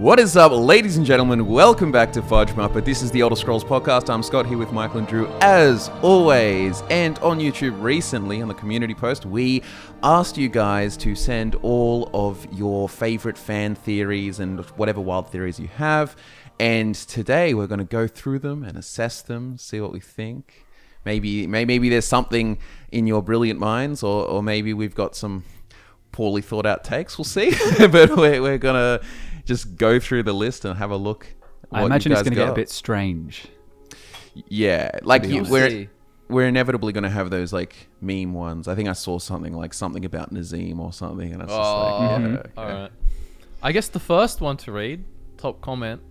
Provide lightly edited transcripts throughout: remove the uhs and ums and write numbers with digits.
What is up, ladies and gentlemen? Welcome back to FudgeMuppet. This is the Elder Scrolls podcast. I'm Scott here with Michael and Drew, as always. And on YouTube recently, on the community post, we asked you guys to send all of your favorite fan theories and whatever wild theories you have. And today we're going to go through them and assess them, see what we think. Maybe there's something in your brilliant minds, or maybe we've got some poorly thought out takes. We'll see. But we're going to just go through the list and have a look. I imagine it's going to get a bit strange. Yeah, like we're inevitably going to have those like meme ones. I think I saw something about Nazim or something, and it's just okay. All right. I guess the first one to read, top comment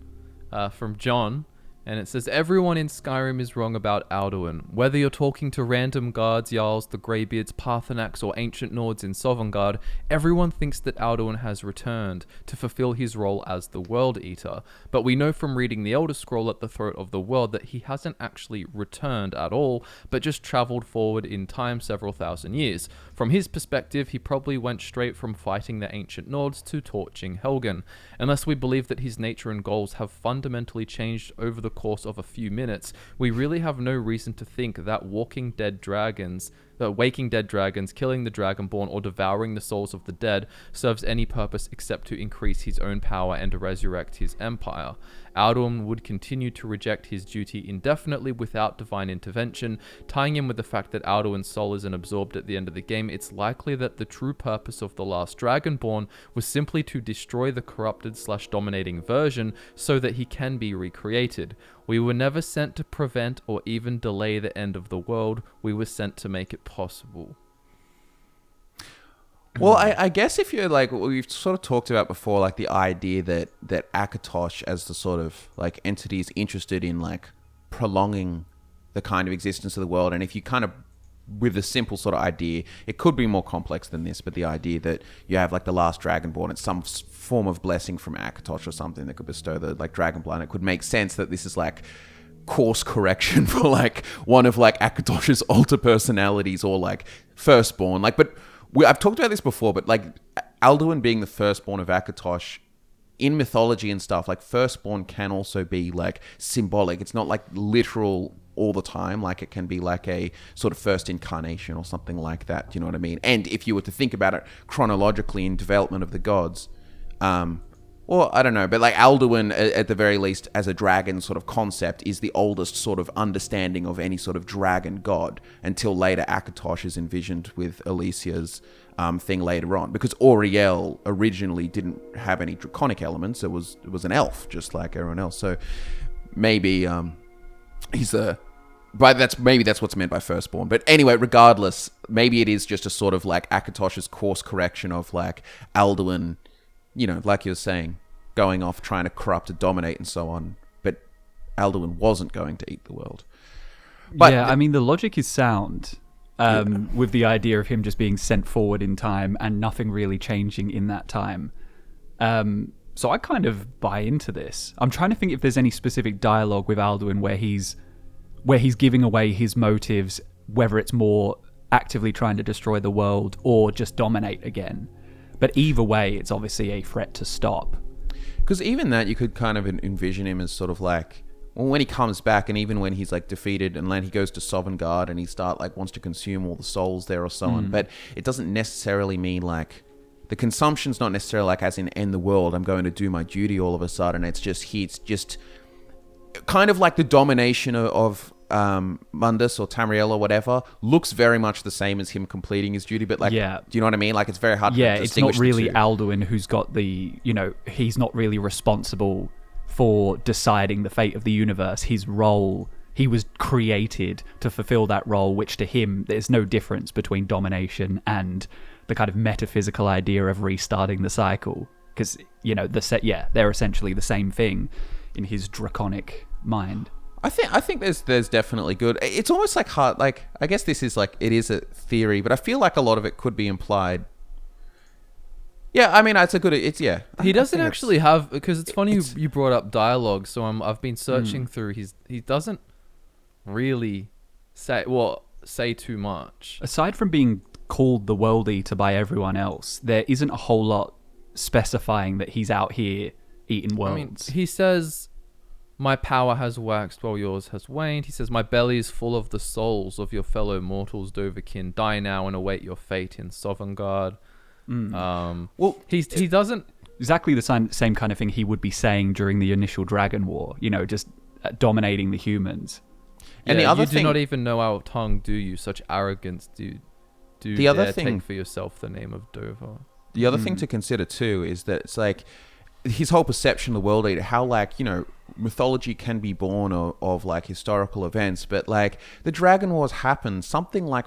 from John, and it says, everyone in Skyrim is wrong about Alduin. Whether you're talking to random guards, Jarls, the Greybeards, Parthenax, or ancient Nords in Sovngarde, everyone thinks that Alduin has returned to fulfill his role as the World Eater. But we know from reading the Elder Scroll at the Throat of the World that he hasn't actually returned at all, but just travelled forward in time several thousand years. From his perspective, he probably went straight from fighting the ancient Nords to torching Helgen. Unless we believe that his nature and goals have fundamentally changed over the course of a few minutes, we really have no reason to think that waking dead dragons, killing the Dragonborn, or devouring the souls of the dead serves any purpose except to increase his own power and resurrect his empire. Alduin would continue to reject his duty indefinitely without divine intervention. Tying in with the fact that Alduin's soul isn't absorbed at the end of the game, it's likely that the true purpose of the last Dragonborn was simply to destroy the corrupted/dominating version so that he can be recreated. We were never sent to prevent or even delay the end of the world. We were sent to make it possible. Well, I guess if you're like, we've sort of talked about before, like the idea that Akatosh as the sort of like entity is interested in like prolonging the kind of existence of the world. And if you kind of, with a simple sort of idea, it could be more complex than this, but the idea that you have like the last Dragonborn, it's some form of blessing from Akatosh or something that could bestow the like dragon blood. It could make sense that this is like course correction for like one of like Akatosh's alter personalities or like firstborn. Like, but I've talked about this before, but like Alduin being the firstborn of Akatosh in mythology and stuff, like firstborn can also be like symbolic. It's not like literal all the time. Like it can be like a sort of first incarnation or something like that. Do you know what I mean? And if you were to think about it chronologically in development of the gods, well, I don't know, but like Alduin, at the very least, as a dragon sort of concept, is the oldest sort of understanding of any sort of dragon god, until later Akatosh is envisioned with Alicia's thing later on. Because Auriel originally didn't have any draconic elements. It was an elf, just like everyone else. So maybe he's a... maybe that's what's meant by firstborn. But anyway, regardless, maybe it is just a sort of like Akatosh's course correction of like Alduin, you know, like you were saying, going off trying to corrupt and dominate and so on. But Alduin wasn't going to eat the world. But yeah, I mean, the logic is sound with the idea of him just being sent forward in time and nothing really changing in that time. So I kind of buy into this. I'm trying to think if there's any specific dialogue with Alduin where he's giving away his motives, whether it's more actively trying to destroy the world or just dominate again. But either way, it's obviously a threat to stop. Because even that, you could kind of envision him as sort of like, well, when he comes back, and even when he's like defeated, and then he goes to Sovngarde and he wants to consume all the souls there or so on. But it doesn't necessarily mean like, the consumption's not necessarily like as in end the world, I'm going to do my duty all of a sudden. It's just kind of like the domination of Mundus or Tamriel or whatever looks very much the same as him completing his duty, but like, yeah. Do you know what I mean? Like, it's very hard to distinguish. It's not really Alduin who's got the, you know, he's not really responsible for deciding the fate of the universe. His role, he was created to fulfill that role, which to him, there's no difference between domination and the kind of metaphysical idea of restarting the cycle. Because, you know, they're essentially the same thing in his draconic mind. I think there's definitely good. It's almost like hard. Like, I guess this is like, it is a theory, but I feel like a lot of it could be implied. Yeah, I mean, yeah. He doesn't actually have, because it's funny you brought up dialogue. So I've been searching through he doesn't really say too much. Aside from being called the World Eater by everyone else, there isn't a whole lot specifying that he's out here eaten I mean, worlds. he says, "My power has waxed while yours has waned." He says, "My belly is full of the souls of your fellow mortals, Dovahkiin. Die now and await your fate in Sovngarde." Well, he doesn't. Exactly the same kind of thing he would be saying during the initial Dragon War, just dominating the humans. And the other you thing, do not even know our tongue, do you? Such arrogance, do the other dare thing, take for yourself the name of Dovar. the other thing to consider too is that it's like his whole perception of the world eater, how like, mythology can be born of like historical events, but like the Dragon Wars happened something like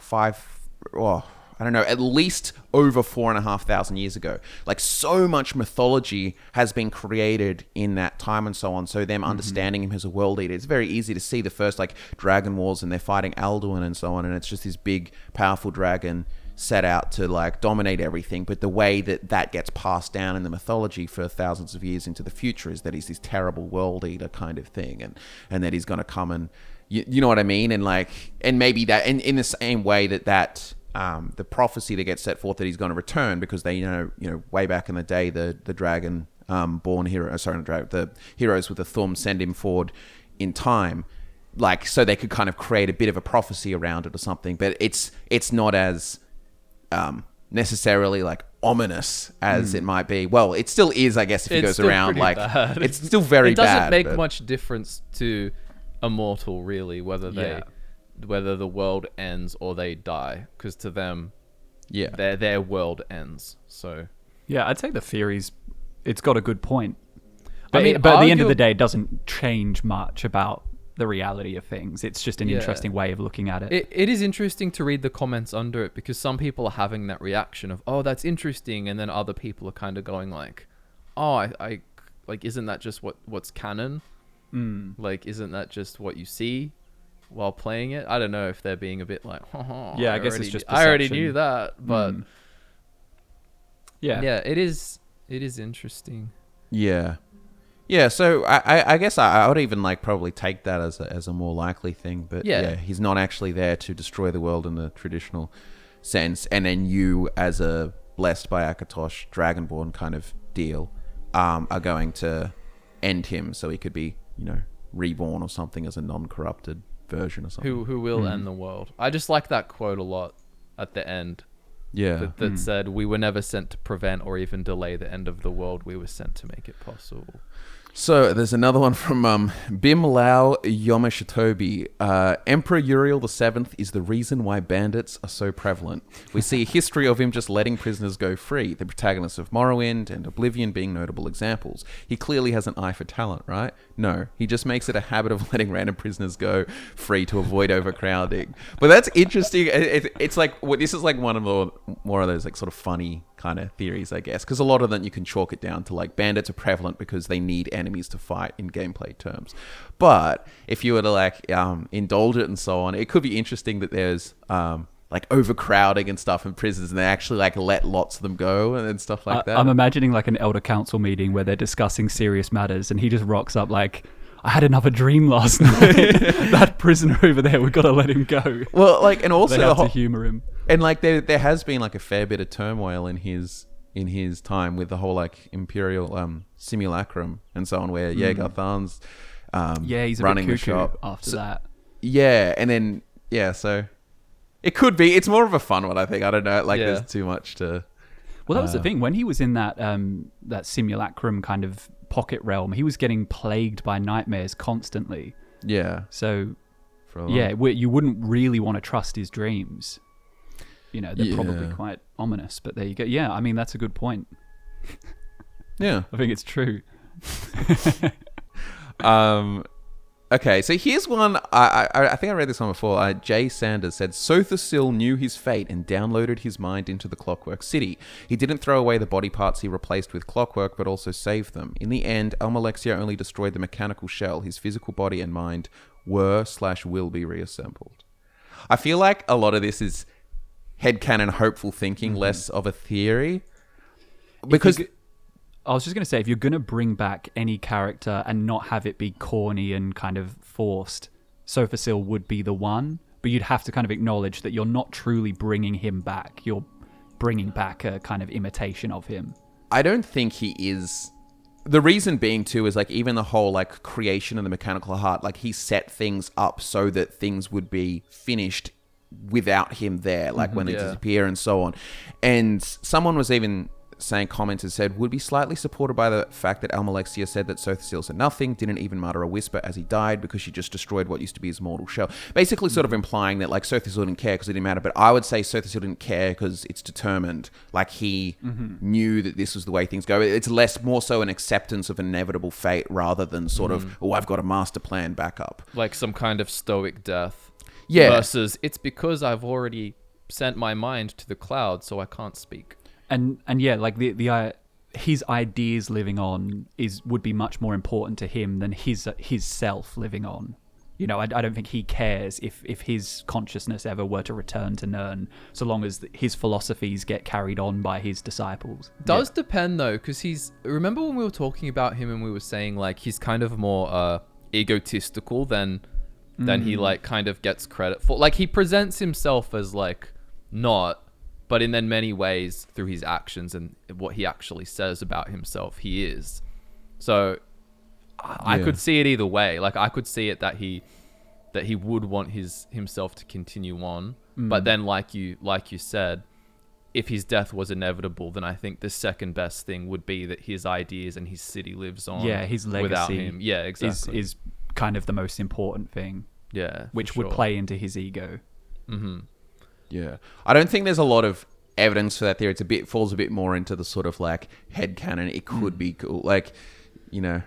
at least over 4,500 years ago. Like so much mythology has been created in that time and so on. So them understanding him as a world eater, it's very easy to see the first like Dragon Wars and they're fighting Alduin and so on. And it's just this big, powerful dragon set out to like dominate everything. But the way that gets passed down in the mythology for thousands of years into the future is that he's this terrible world eater kind of thing. And that he's going to come and, you know what I mean? And like, and maybe that in the same way that the prophecy that gets set forth that he's going to return, because they, way back in the day, the dragon born hero, the heroes with the thumb send him forward in time, like so they could kind of create a bit of a prophecy around it or something. But it's not as necessarily like ominous as it might be. Well, it still is, I guess, if it goes around like bad. It's still very bad. It doesn't make much difference to a mortal really whether the world ends or they die, because to them, their world ends. So yeah, I'd say the theory's it's got a good point. But, I mean, but at the end of the day, it doesn't change much about the reality of things. It's just an Yeah. interesting way of looking at it. It is interesting to read the comments under it, because some people are having that reaction of, oh, that's interesting, and then other people are kind of going like, oh, I like, isn't that just what's canon? Like, isn't that just what you see while playing it? I don't know if they're being a bit like, Yeah, I guess it's just I already perception. knew that, but Yeah. yeah, it is interesting. Yeah, so I guess I would even like probably take that as a more likely thing, but Yeah. he's not actually there to destroy the world in the traditional sense, and then you, as a blessed by Akatosh Dragonborn kind of deal, are going to end him so he could be, reborn or something as a non-corrupted version or something. Who will end the world? I just like that quote a lot at the end. Yeah. That said, "We were never sent to prevent or even delay the end of the world. We were sent to make it possible." So there's another one from Bim Lao Yomashitobi. Emperor Uriel VII is the reason why bandits are so prevalent. We see a history of him just letting prisoners go free, the protagonists of Morrowind and Oblivion being notable examples. He clearly has an eye for talent, right? No, he just makes it a habit of letting random prisoners go free to avoid overcrowding. But that's interesting. It's like, this is like one of the more of those like sort of funny kind of theories, I guess, because a lot of them you can chalk it down to like bandits are prevalent because they need enemies to fight in gameplay terms. But if you were to like indulge it and so on, it could be interesting that there's like overcrowding and stuff in prisons, and they actually like let lots of them go and stuff like that. I'm imagining like an elder council meeting where they're discussing serious matters, and he just rocks up like, I had another dream last night. That prisoner over there, we've got to let him go. Well, like, and also they have to humor him. And like there has been like a fair bit of turmoil in his time with the whole like imperial simulacrum and so on, where Gathan's he's a running bit the cuckoo shop after that. Yeah, and then so it could be. It's more of a fun one, I think. I don't know. Like, there's too much to. Well, that was the thing when he was in that that simulacrum kind of pocket realm. He was getting plagued by nightmares constantly. Yeah. So you wouldn't really want to trust his dreams. They're probably quite ominous, but there you go. Yeah, I mean, that's a good point. Yeah. I think it's true. Okay, so here's one. I think I read this one before. Jay Sanders said, Sotha Sil knew his fate and downloaded his mind into the Clockwork City. He didn't throw away the body parts he replaced with clockwork, but also saved them. In the end, Almalexia only destroyed the mechanical shell. His physical body and mind were/will be reassembled. I feel like a lot of this is headcanon hopeful thinking, less of a theory. Because I was just going to say, if you're going to bring back any character and not have it be corny and kind of forced, Sotha Sil would be the one. But you'd have to kind of acknowledge that you're not truly bringing him back. You're bringing back a kind of imitation of him. I don't think he is The reason being too is like even the whole like creation of the mechanical heart, like he set things up so that things would be finished without him there, like when they disappear and so on. And someone was even saying, commented, said, would be slightly supported by the fact that Almalexia said that Sotha Sil said nothing, didn't even mutter a whisper as he died because she just destroyed what used to be his mortal shell. Basically sort of implying that like Sotha Sil didn't care because it didn't matter, but I would say Sotha Sil didn't care because it's determined. Like he knew that this was the way things go. It's more so an acceptance of inevitable fate rather than sort of, oh, I've got a master plan backup. Like some kind of stoic death. Yeah. Versus, it's because I've already sent my mind to the cloud, so I can't speak. And yeah, like the his ideas living on would be much more important to him than his self living on. You know, I don't think he cares if his consciousness ever were to return to Nirn, so long as his philosophies get carried on by his disciples. Does depend though, because remember when we were talking about him and we were saying like he's kind of more egotistical than he like kind of gets credit for. Like he presents himself as like not. But in then many ways, through his actions and what he actually says about himself, he is. So I could see it either way. Like I could see it that he would want himself to continue on. But then, like you said, if his death was inevitable, then I think the second best thing would be that his ideas and his city lives on. Yeah, his legacy without him. Yeah, exactly. is kind of the most important thing. Yeah, which would play into his ego. Mm-hmm. Yeah. I don't think there's a lot of evidence for that theory. Falls a bit more into the sort of like headcanon. It could be cool. Like, you know,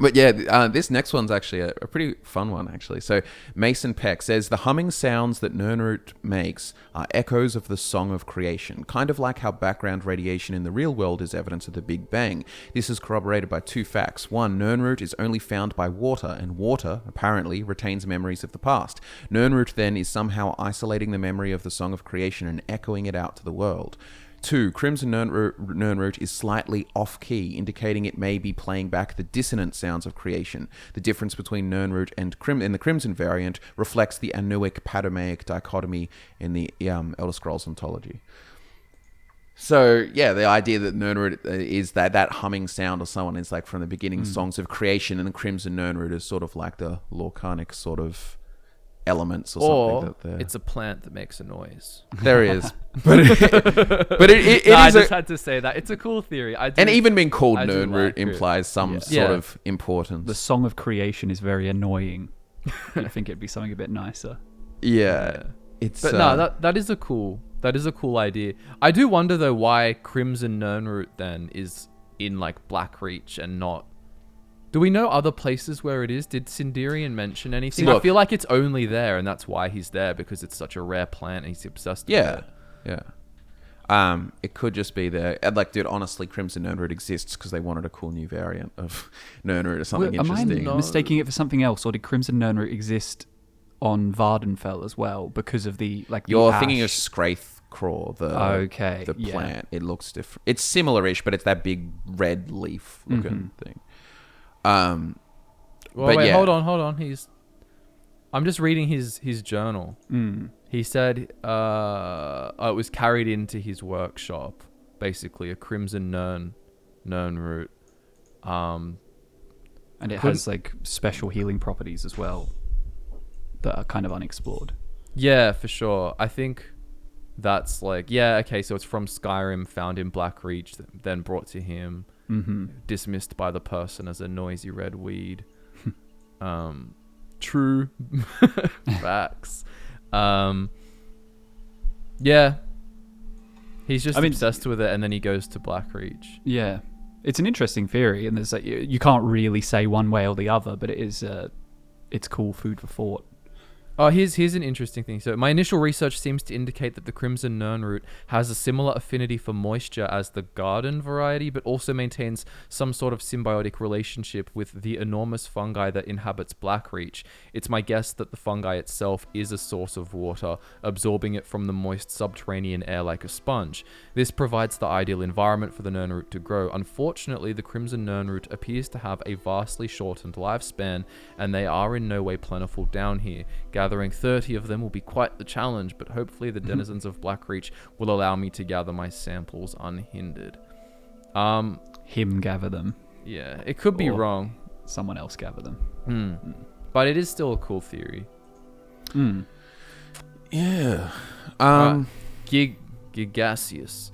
but yeah, this next one's actually a pretty fun one, actually. So Mason Peck says, the humming sounds that Nirnroot makes are echoes of the song of creation, kind of like how background radiation in the real world is evidence of the Big Bang. This is corroborated by two facts. One, Nirnroot is only found by water, and water, apparently, retains memories of the past. Nirnroot, then, is somehow isolating the memory of the song of creation and echoing it out to the world. 2. Crimson Nirnroot is slightly off-key, indicating it may be playing back the dissonant sounds of creation. The difference between Nirnroot and the Crimson variant reflects the Anuic-Padomaic dichotomy in the Elder Scrolls ontology. So, yeah, the idea that Nirnroot is that humming sound or someone is like from the beginning songs of creation, and the Crimson Nirnroot is sort of like the Lorcanic sort of elements or something. Or it's a plant that makes a noise. There is. But it I is just had to say that. It's a cool theory. And even being called Nirnroot implies some sort of importance. The song of creation is very annoying. You'd think it'd be something a bit nicer. Yeah. But no, that is a cool idea. I do wonder though why Crimson Nirnroot then is in like Blackreach and not. Do we know other places where it is? Did Sindirian mention anything? I feel like it's only there, and that's why he's there, because it's such a rare plant and he's obsessed with it. Yeah. It could just be there. Like, dude, honestly, Crimson Nirnroot exists because they wanted a cool new variant of Nirnroot or something interesting. Am I mistaking it for something else, or did Crimson Nirnroot exist on Vardenfell as well because of the like? You're the thinking of Scrathecraw, the plant. It looks different. It's similar-ish, but it's that big red leaf looking thing. Wait, hold on. I'm just reading his journal. He said it was carried into his workshop, basically a Crimson Nirnroot. And it has like special healing properties as well that are kind of unexplored. Yeah, for sure. I think that's like, okay, so it's from Skyrim, found in Blackreach, then brought to him. Dismissed by the person as a noisy red weed. True. Facts. Yeah. He's just obsessed with it, and then he goes to Blackreach. Yeah. It's an interesting theory, and there's like, you can't really say one way or the other, but it is it's cool food for thought. Oh, here's an interesting thing. So my initial research seems to indicate that the Crimson Nirnroot has a similar affinity for moisture as the garden variety, but also maintains some sort of symbiotic relationship with the enormous fungi that inhabits Blackreach. It's my guess that the fungi itself is a source of water, absorbing it from the moist subterranean air like a sponge. This provides the ideal environment for the Nirnroot to grow. Unfortunately, the Crimson Nirnroot appears to have a vastly shortened lifespan, and they are in no way plentiful down here. Gathering 30 of them will be quite the challenge, but hopefully the denizens of Blackreach will allow me to gather my samples unhindered. him gather them. Yeah, it could be Or wrong. Someone else gather them. But it is still a cool theory. Yeah. Gigasius.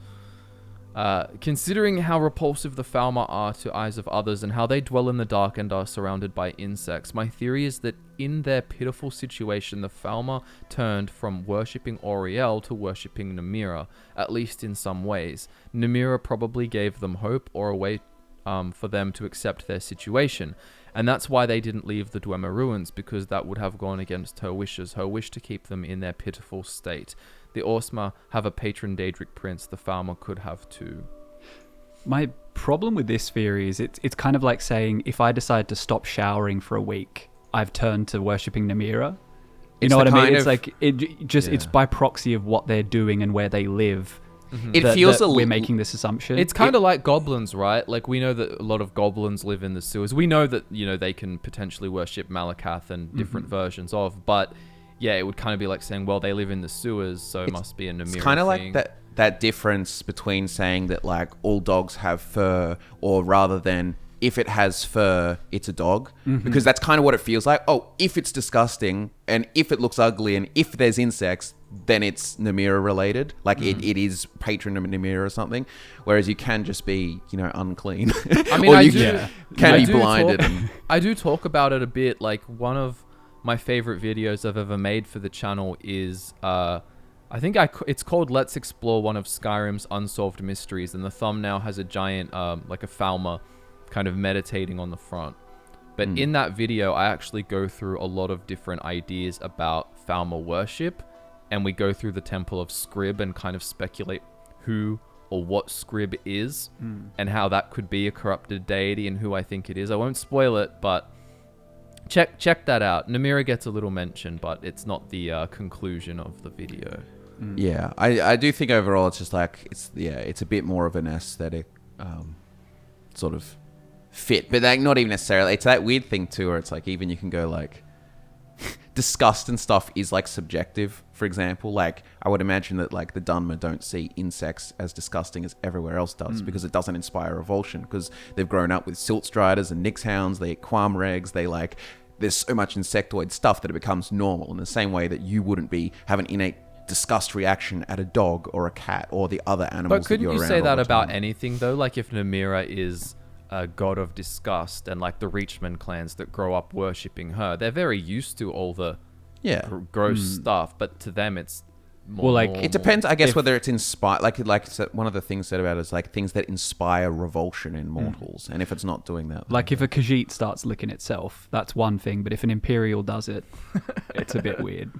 Considering how repulsive the Falmer are to eyes of others and how they dwell in the dark and are surrounded by insects, my theory is that in their pitiful situation, the Falmer turned from worshipping Auriel to worshipping Namira, at least in some ways. Namira probably gave them hope or a way for them to accept their situation. And that's why they didn't leave the Dwemer ruins, because that would have gone against her wishes, her wish to keep them in their pitiful state. The Orsma have a patron Daedric prince, the Falmer could have too. My problem with this theory is it's kind of like saying, if I decide to stop showering for a week, I've turned to worshipping Namira. You know what I mean? It's like, it's by proxy of what they're doing and where they live. It feels we're making this assumption. It's kind of like goblins, right? Like, we know that a lot of goblins live in the sewers. We know that, they can potentially worship Malakath and different versions of, but yeah, it would kind of be like saying, well, they live in the sewers, so it must be a Namira thing. It's kind of like that difference between saying that, like, all dogs have fur, or rather than if it has fur, it's a dog. Because that's kind of what it feels like. Oh, if it's disgusting, and if it looks ugly, and if there's insects, then it's Namira related. Like, it is patron of Namira or something. Whereas you can just be, unclean. I mean, be blinded. I do talk about it a bit. Like, one of my favorite videos I've ever made for the channel is, it's called Let's Explore One of Skyrim's Unsolved Mysteries. And the thumbnail has a giant, like a Falmer kind of meditating on the front. But in that video, I actually go through a lot of different ideas about Falmer worship. And we go through the temple of Scrib and kind of speculate who or what Scrib is and how that could be a corrupted deity and who I think it is. I won't spoil it, but check that out. Namira gets a little mention, but it's not the conclusion of the video. Yeah, I do think overall it's just like, it's a bit more of an aesthetic sort of fit. But like, not even necessarily. It's that weird thing too where it's like, even you can go like, disgust and stuff is like subjective. For example, like I would imagine that like the Dunmer don't see insects as disgusting as everywhere else does because it doesn't inspire revulsion, because they've grown up with silt striders and nix hounds. They eat quam regs. They like, there's so much insectoid stuff that it becomes normal in the same way that you wouldn't have an innate disgust reaction at a dog or a cat or the other animals. But couldn't that you're you around say that all the about time. anything though? Like if Namira is a god of disgust and like the Reachman clans that grow up worshipping her, they're very used to all the gross stuff, but to them it's more normal. It depends, I guess, whether it's inspired. Like one of the things said about it is like things that inspire revulsion in mortals, and if it's not doing that, like if a Khajiit starts licking itself, that's one thing. But if an Imperial does it, it's a bit weird.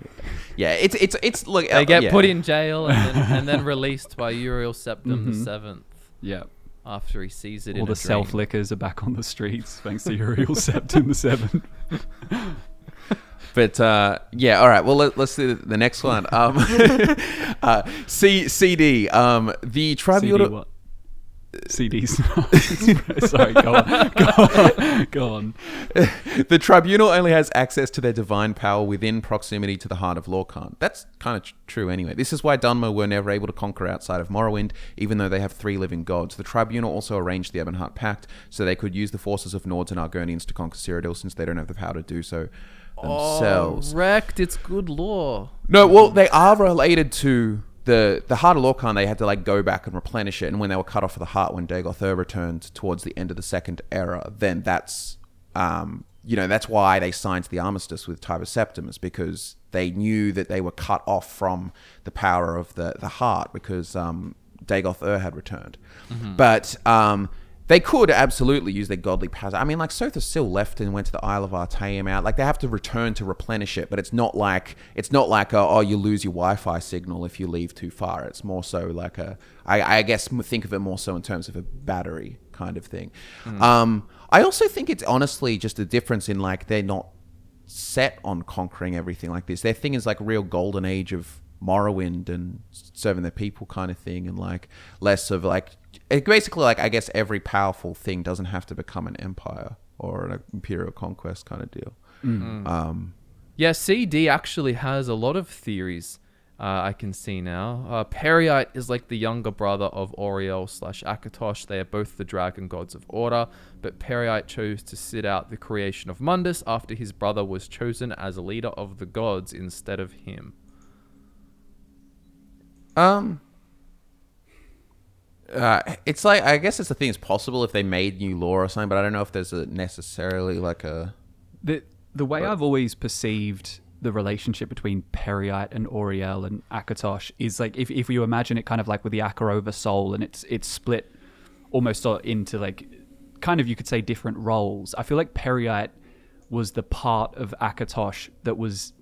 Yeah, it's look. They get put in jail and then released by Uriel VII the Seventh. Yeah. After he sees it in a All the dream. self-lickers are back on the streets thanks to Uriel VII the Seventh. But all right. Well, let's do the next one. CD. The Tribunal. CD what? CDs. Sorry, go on. The Tribunal only has access to their divine power within proximity to the heart of Lorkhan. That's kind of true anyway. This is why Dunmer were never able to conquer outside of Morrowind, even though they have 3 living gods. The Tribunal also arranged the Ebonheart Pact so they could use the forces of Nords and Argonians to conquer Cyrodiil, since they don't have the power to do so themselves. Oh, wrecked. It's good lore. No, well, they are related to the heart of Lorkhan. They had to like go back and replenish it, and when they were cut off of the heart when Dagoth Ur returned towards the end of the Second Era, then that's that's why they signed the armistice with Tiber Septimus, because they knew that they were cut off from the power of the heart because Dagoth Ur had returned. But they could absolutely use their godly powers. I mean, like, Sotha Sil left and went to the Isle of Artaeum out. Like, they have to return to replenish it, but it's not like you lose your Wi-Fi signal if you leave too far. It's more so like I guess think of it more so in terms of a battery kind of thing. I also think it's honestly just a difference in, like, they're not set on conquering everything like this. Their thing is like real golden age of Morrowind and serving their people kind of thing, and like less of like, basically like, I guess every powerful thing doesn't have to become an empire or an imperial conquest kind of deal. Yeah, CD actually has a lot of theories I can see now. Peryite is like the younger brother of Auriel / Akatosh. They are both the dragon gods of order, but Peryite chose to sit out the creation of Mundus after his brother was chosen as a leader of the gods instead of him. It's like, I guess it's the thing. It's possible if they made new law or something, but I don't know if there's necessarily like a... The way I've always perceived the relationship between Peryite and Auriel and Akatosh is like, if you imagine it kind of like with the Aka over soul, and it's split almost into like, kind of, you could say, different roles. I feel like Peryite was the part of Akatosh that was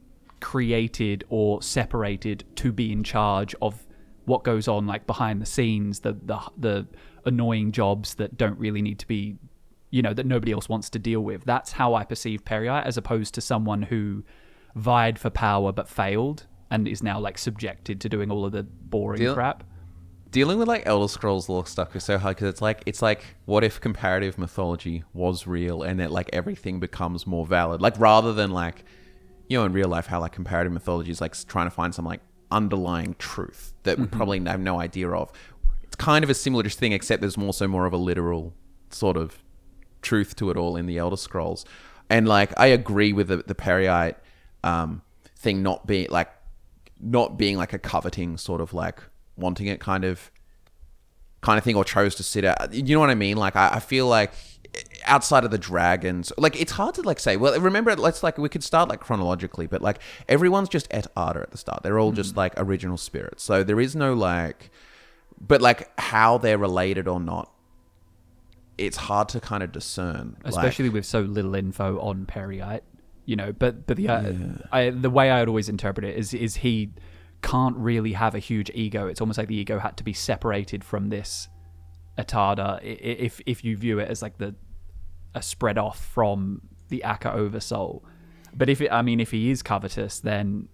created or separated to be in charge of what goes on like behind the scenes, the annoying jobs that don't really need to be, that nobody else wants to deal with. That's how I perceive Peryite, as opposed to someone who vied for power but failed and is now like subjected to doing all of the boring crap. Dealing with like Elder Scrolls lore stuff is so hard, because it's like what if comparative mythology was real and that like everything becomes more valid, like rather than like, in real life how like comparative mythology is like trying to find some like underlying truth that we probably have no idea of. It's kind of a similar thing, except there's more of a literal sort of truth to it all in the Elder Scrolls. And like I agree with the Peryite thing not being like a coveting sort of like wanting it kind of thing, or chose to sit out. You know what I mean? Like I feel like outside of the dragons, like it's hard to like say, well, remember, let's like, we could start like chronologically, but like everyone's just et Arda at the start. They're all just like original spirits. So there is no like, but like how they're related or not, it's hard to kind of discern. Especially with so little info on Peryite, but the way I would always interpret it is he can't really have a huge ego. It's almost like the ego had to be separated from this Atada, if you view it as like a spread off from the Aka Oversoul. But if he is covetous, then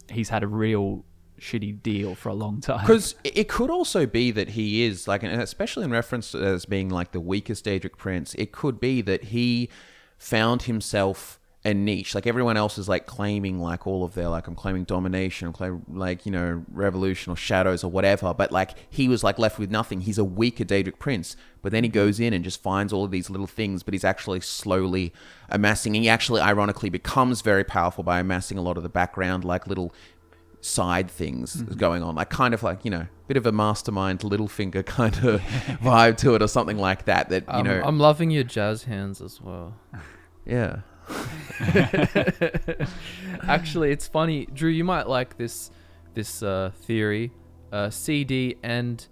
he's had a real shitty deal for a long time. Because it could also be that he is like, and especially in reference to as being like the weakest Daedric prince, it could be that he found himself a niche. Like everyone else is like claiming like all of their, like, I'm claiming domination, I'm claiming like, revolution or shadows or whatever, but like he was like left with nothing. He's a weaker Daedric prince, but then he goes in and just finds all of these little things, but he's actually slowly amassing. He actually ironically becomes very powerful by amassing a lot of the background, like little side things going on, like kind of like, bit of a mastermind Littlefinger kind of vibe to it, or something like that, I'm loving your jazz hands as well. Yeah. Actually, it's funny, Drew, you might like this theory. CD and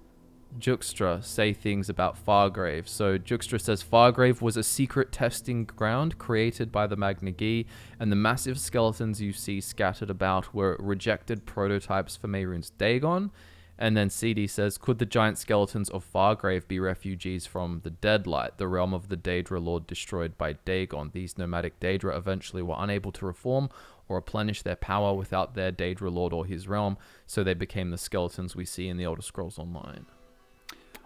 Juxtra say things about Fargrave. So Juxtra says Fargrave was a secret testing ground created by the Magnagi, and the massive skeletons you see scattered about were rejected prototypes for Mehrunes Dagon. And then CD says, could the giant skeletons of Fargrave be refugees from the Deadlight, the realm of the Daedra Lord destroyed by Dagon? These nomadic Daedra eventually were unable to reform or replenish their power without their Daedra Lord or his realm, so they became the skeletons we see in the Elder Scrolls Online.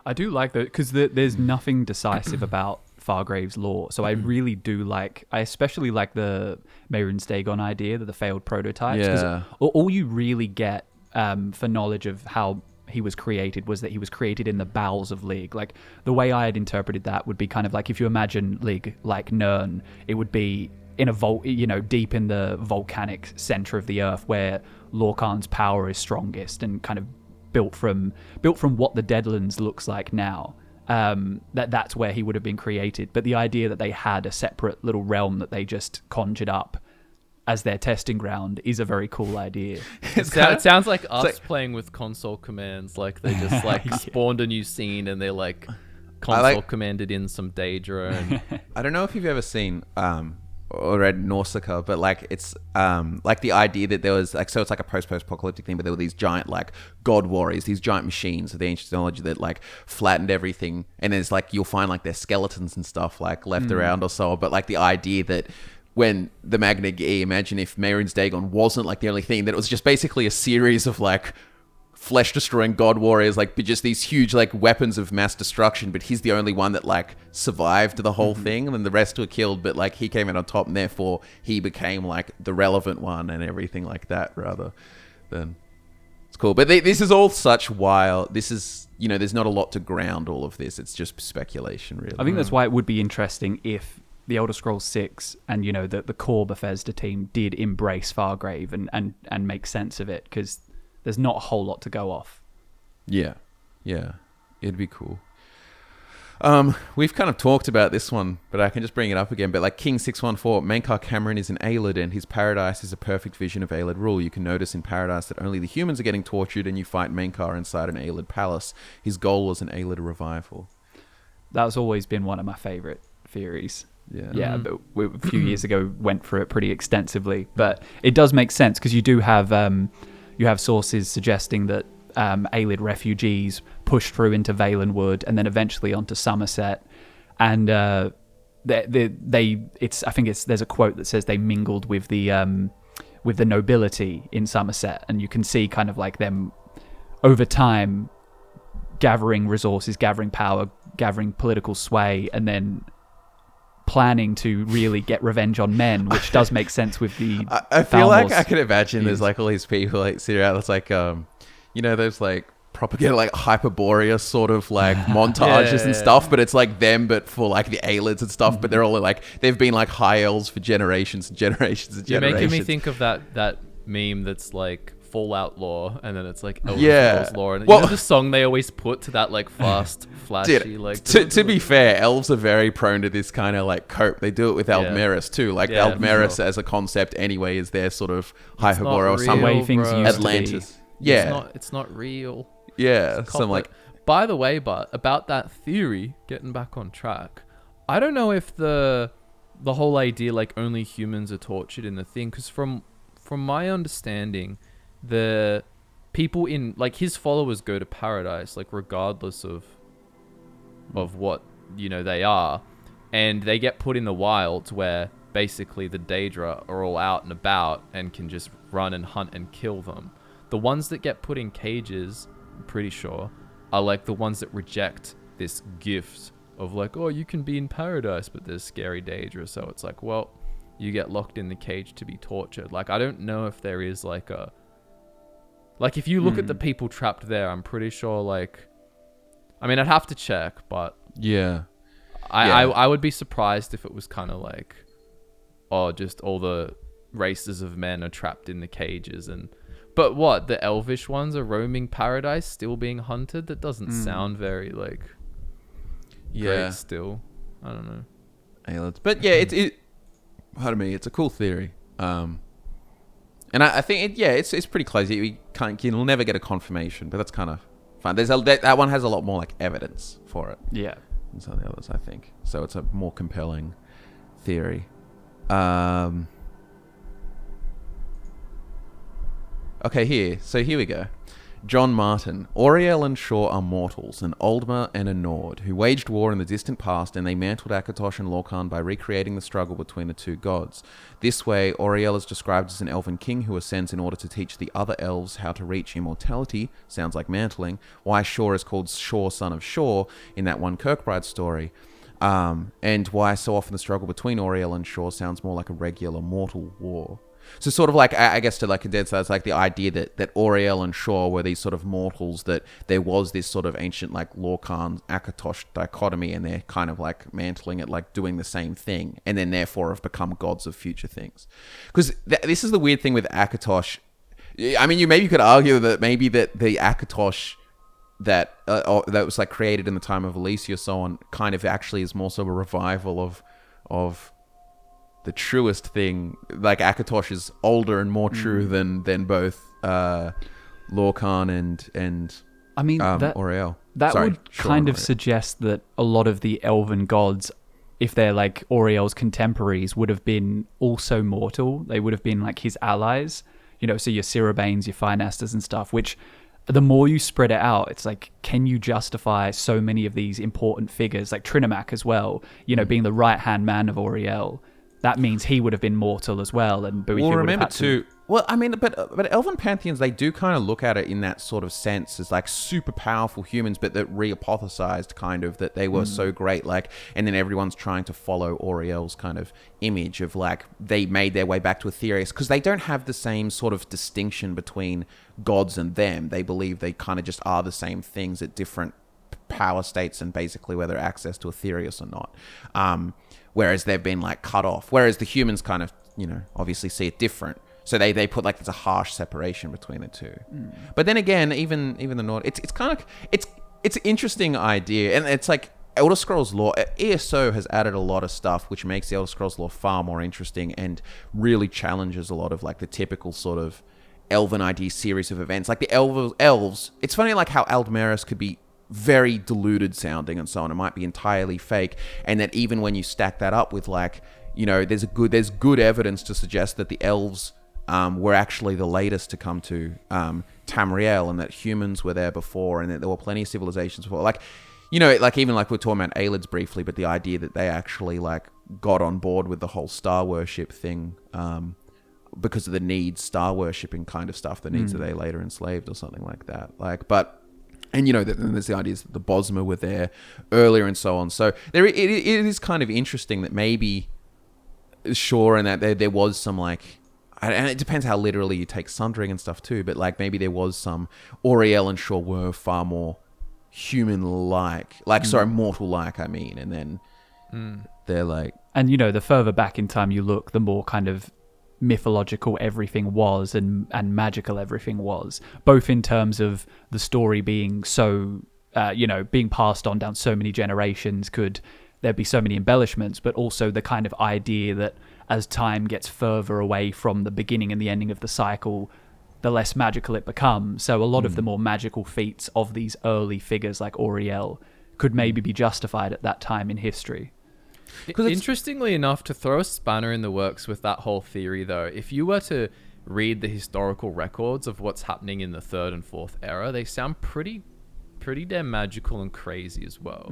I do like that, because there's nothing decisive about Fargrave's lore. So I really do I especially like the Mehrunes Dagon idea, that the failed prototypes. Yeah. All you really get for knowledge of how he was created was that he was created in the bowels of Lig. Like, the way I had interpreted that would be kind of like, if you imagine Lig like Nirn, it would be in a deep in the volcanic center of the earth, where Lorkhan's power is strongest, and kind of built from what the Deadlands looks like now. That's where he would have been created. But the idea that they had a separate little realm that they just conjured up as their testing ground is a very cool idea. It sounds like us playing with console commands. Like, they just spawned a new scene and they console commanded in some Daedra. And I don't know if you've ever seen or read Nausicaa, but it's the idea that there was so it's like a post-apocalyptic thing, but there were these giant god warriors, these giant machines of the ancient technology that flattened everything, and there's you'll find their skeletons and stuff left around or so. But the idea that when the Magna Ge, imagine if Mehrunes Dagon wasn't the only thing, that it was just basically a series of flesh-destroying god warriors, just these huge weapons of mass destruction, but he's the only one that survived the whole thing, and then the rest were killed, but he came out on top, and therefore he became the relevant one and everything like that, rather than It's cool. But this is all such wild. This is, there's not a lot to ground all of this. It's just speculation, really. I think that's why it would be interesting if the Elder Scrolls 6 and, the core Bethesda team did embrace Fargrave and make sense of it, because there's not a whole lot to go off. Yeah. It'd be cool. We've kind of talked about this one, but I can just bring it up again. But like King 614, Mankar Camoran is an Aelid, and his paradise is a perfect vision of Aelid rule. You can notice in Paradise that only the humans are getting tortured, and you fight Mankar inside an Aelid palace. His goal was an Aelid revival. That's always been one of my favorite theories. Yeah. But a few years ago went for it pretty extensively. But it does make sense, because you do have sources suggesting that Aelid refugees pushed through into Valenwood and then eventually onto Somerset, and there's a quote that says they mingled with the nobility in Somerset, and you can see kind of like them over time gathering resources, gathering power, gathering political sway, and then planning to really get revenge on men, which does make sense with the I feel like Falmor's I can imagine views. there's like all these people like sitting around. It's like those like propaganda like Hyperborea sort of like montages and stuff, but it's like them but for like the Aelids and stuff, but they're all like they've been like high elves for generations and generations and You're generations. making me think of that meme that's like Fallout lore, and then it's like Elder Scrolls lore, and Well, the song they always put to that like fast, flashy, dude, like. to be fair, elves are very prone to this kind of like cope. They do it with Aldmeris too. Like Yeah, Aldmeris sure. as a concept anyway is their sort of not Hyperborea or real, some way things bro. used Atlantis. to Yeah, It's not real. yeah. Cop Some it. like By the way, but about that theory, getting back on track, I don't know if the whole idea like only humans are tortured in the thing, because from my understanding, the people in like his followers go to paradise like regardless of what they are, and they get put in the wilds where basically the Daedra are all out and about and can just run and hunt and kill them. The ones that get put in cages, I'm pretty sure, are like the ones that reject this gift of like, oh, you can be in paradise, but there's scary Daedra. So it's like, well, you get locked in the cage to be tortured. Like, I don't know if there is like a... Like, if you look at the people trapped there, I'm pretty sure like... I mean, I'd have to check, but... yeah. I would be surprised if it was kind of like... Oh, just all the races of men are trapped in the cages and... But what, the elvish ones are roaming paradise, still being hunted? That doesn't sound very, like, great still. I don't know. Aelids. But yeah, pardon me, it's a cool theory. And I think, it's pretty close. You'll never get a confirmation, but that's kind of fun. That one has a lot more, like, evidence for it. Yeah. Than some of the others, I think. So it's a more compelling theory. Okay, here we go. John Martin. Auriel and Shor are mortals, an Aldmer and a Nord, who waged war in the distant past, and they mantled Akatosh and Lorkhan by recreating the struggle between the two gods. This way, Auriel is described as an elven king who ascends in order to teach the other elves how to reach immortality, sounds like mantling, why Shor is called Shor, son of Shor, in that one Kirkbride story, and why so often the struggle between Auriel and Shor sounds more like a regular mortal war. So sort of like, I guess to like condense that, it's like the idea that Auriel and Shor were these sort of mortals, that there was this sort of ancient like Lorkhan Akatosh dichotomy, and they're kind of like mantling it, like doing the same thing, and then therefore have become gods of future things. Because this is the weird thing with Akatosh. I mean, you could argue that maybe that the Akatosh that was like created in the time of Elysia, so on, kind of actually is more so a revival of the truest thing. Like Akatosh is older and more true than both Lorkhan and I mean, Auriel. That Sorry, would Shor kind and of Auriel. suggest that a lot of the elven gods, if they're like Auriel's contemporaries, would have been also mortal. They would have been like his allies, so your Cirabanes, your Finasters and stuff, which the more you spread it out, it's like, can you justify so many of these important figures, like Trinomac as well, being the right-hand man of Auriel, that means he would have been mortal as well, and Boethiah Well, would remember have had too. Well, I mean, but elven pantheons, they do kind of look at it in that sort of sense as like super powerful humans, but that rehypothesized kind of that they were so great, like, and then everyone's trying to follow Auriel's kind of image of like they made their way back to Aetherius because they don't have the same sort of distinction between gods and them. They believe they kind of just are the same things at different power states and basically whether access to Aetherius or not. Whereas they've been like cut off. Whereas the humans kind of, obviously see it different. So they put like there's a harsh separation between the two. But then again, even the Nord, it's kind of it's an interesting idea, and it's like Elder Scrolls lore. ESO has added a lot of stuff which makes the Elder Scrolls lore far more interesting and really challenges a lot of like the typical sort of elven ID series of events. Like the elves. It's funny like how Aldmeris could be very diluted sounding and so on. It might be entirely fake, and that even when you stack that up with like there's good evidence to suggest that the elves were actually the latest to come to Tamriel, and that humans were there before, and that there were plenty of civilizations before. Like, like even like we're talking about Aelids briefly, but the idea that they actually like got on board with the whole star worship thing because of the needs, star worshipping kind of stuff, the needs that they later enslaved or something like that. Like, but. And then there's the ideas that the Bosma were there earlier and so on. So it is kind of interesting that maybe Shor and that there was some like, and it depends how literally you take sundering and stuff too, but like maybe there was some Auriel and Shor were far more human-like, mortal-like, I mean, and then they're like... And, the further back in time you look, the more kind of mythological everything was and magical everything was, both in terms of the story being so, being passed on down so many generations, could there be so many embellishments, but also the kind of idea that as time gets further away from the beginning and the ending of the cycle, the less magical it becomes. So a lot of the more magical feats of these early figures like Auriel could maybe be justified at that time in history. Interestingly enough, to throw a spanner in the works with that whole theory, though, if you were to read the historical records of what's happening in the 3rd and 4th era, they sound pretty damn magical and crazy as well.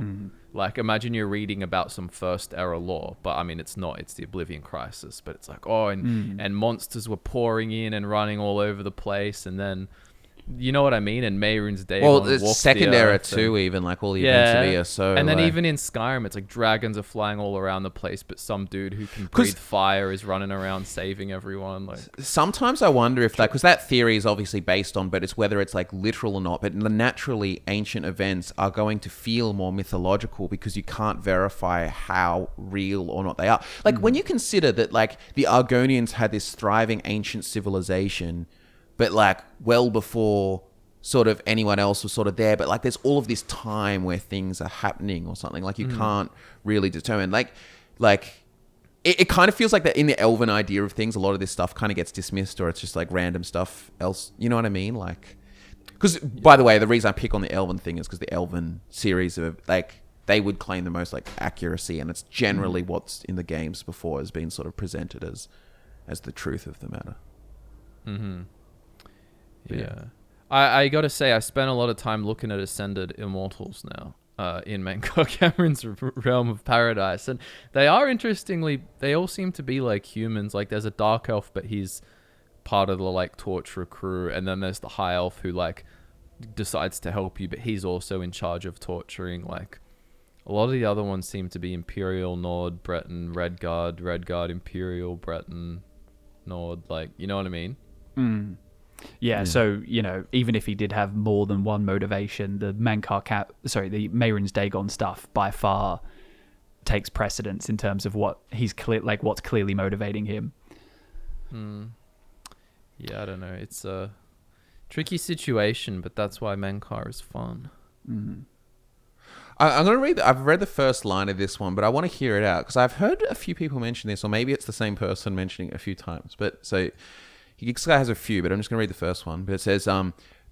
Like, imagine you're reading about some 1st era lore, but I mean, it's not, it's the Oblivion Crisis, but it's like, and monsters were pouring in and running all over the place, and then, you know what I mean? And Mehrunes Dagon Well, it's 2nd era too, even, like all the events of ESO. And then even in Skyrim, it's like dragons are flying all around the place, but some dude who can breathe fire is running around saving everyone. Like, sometimes I wonder if that, because that theory is obviously based on, but it's whether it's like literal or not, but the naturally ancient events are going to feel more mythological because you can't verify how real or not they are. Like when you consider that like the Argonians had this thriving ancient civilization, but like well before sort of anyone else was sort of there, but like there's all of this time where things are happening or something, like you can't really determine, like it kind of feels like that in the elven idea of things, a lot of this stuff kind of gets dismissed, or it's just like random stuff else, you know what I mean? Like, because by the way, the reason I pick on the elven thing is because the elven series of like, they would claim the most like accuracy, and it's generally what's in the games before has been sort of presented as the truth of the matter. Yeah. I gotta say, I spent a lot of time looking at Ascended Immortals now in Mankar Camoran's Realm of Paradise, and they are they all seem to be like humans. Like there's a Dark Elf, but he's part of the like torturer crew, and then there's the High Elf who like decides to help you, but he's also in charge of torturing. Like a lot of the other ones seem to be Imperial, Nord, Breton, Redguard, Imperial, Breton, Nord, like, you know what I mean? Yeah, so, even if he did have more than one motivation, the Mehrunes Dagon stuff by far takes precedence in terms of what he's what's clearly motivating him. Yeah, I don't know. It's a tricky situation, but that's why Mankar is fun. I'm going to I've read the first line of this one, but I want to hear it out because I've heard a few people mention this, or maybe it's the same person mentioning it a few times. But so this guy has a few, but I'm just going to read the first one. But it says,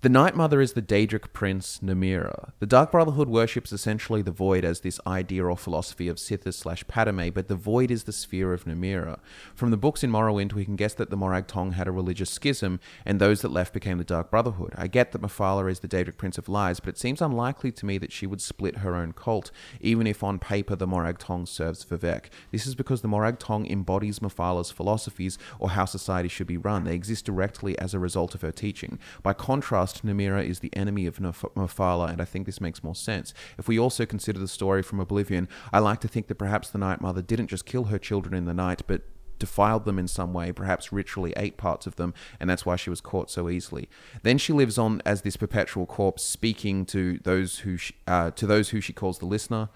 The Night Mother is the Daedric prince Namira. The Dark Brotherhood worships essentially the Void as this idea or philosophy of Sithis/Padme, but the Void is the sphere of Namira. From the books in Morrowind, we can guess that the Morag Tong had a religious schism, and those that left became the Dark Brotherhood. I get that Mephala is the Daedric prince of lies, but it seems unlikely to me that she would split her own cult, even if on paper the Morag Tong serves Vivek. This is because the Morag Tong embodies Mephala's philosophies or how society should be run. They exist directly as a result of her teaching. By contrast, Namira is the enemy of Mephala, and I think this makes more sense. If we also consider the story from Oblivion, I like to think that perhaps the Night Mother didn't just kill her children in the night, but defiled them in some way, perhaps ritually ate parts of them, and that's why she was caught so easily. Then she lives on as this perpetual corpse, speaking to those who she calls the listener.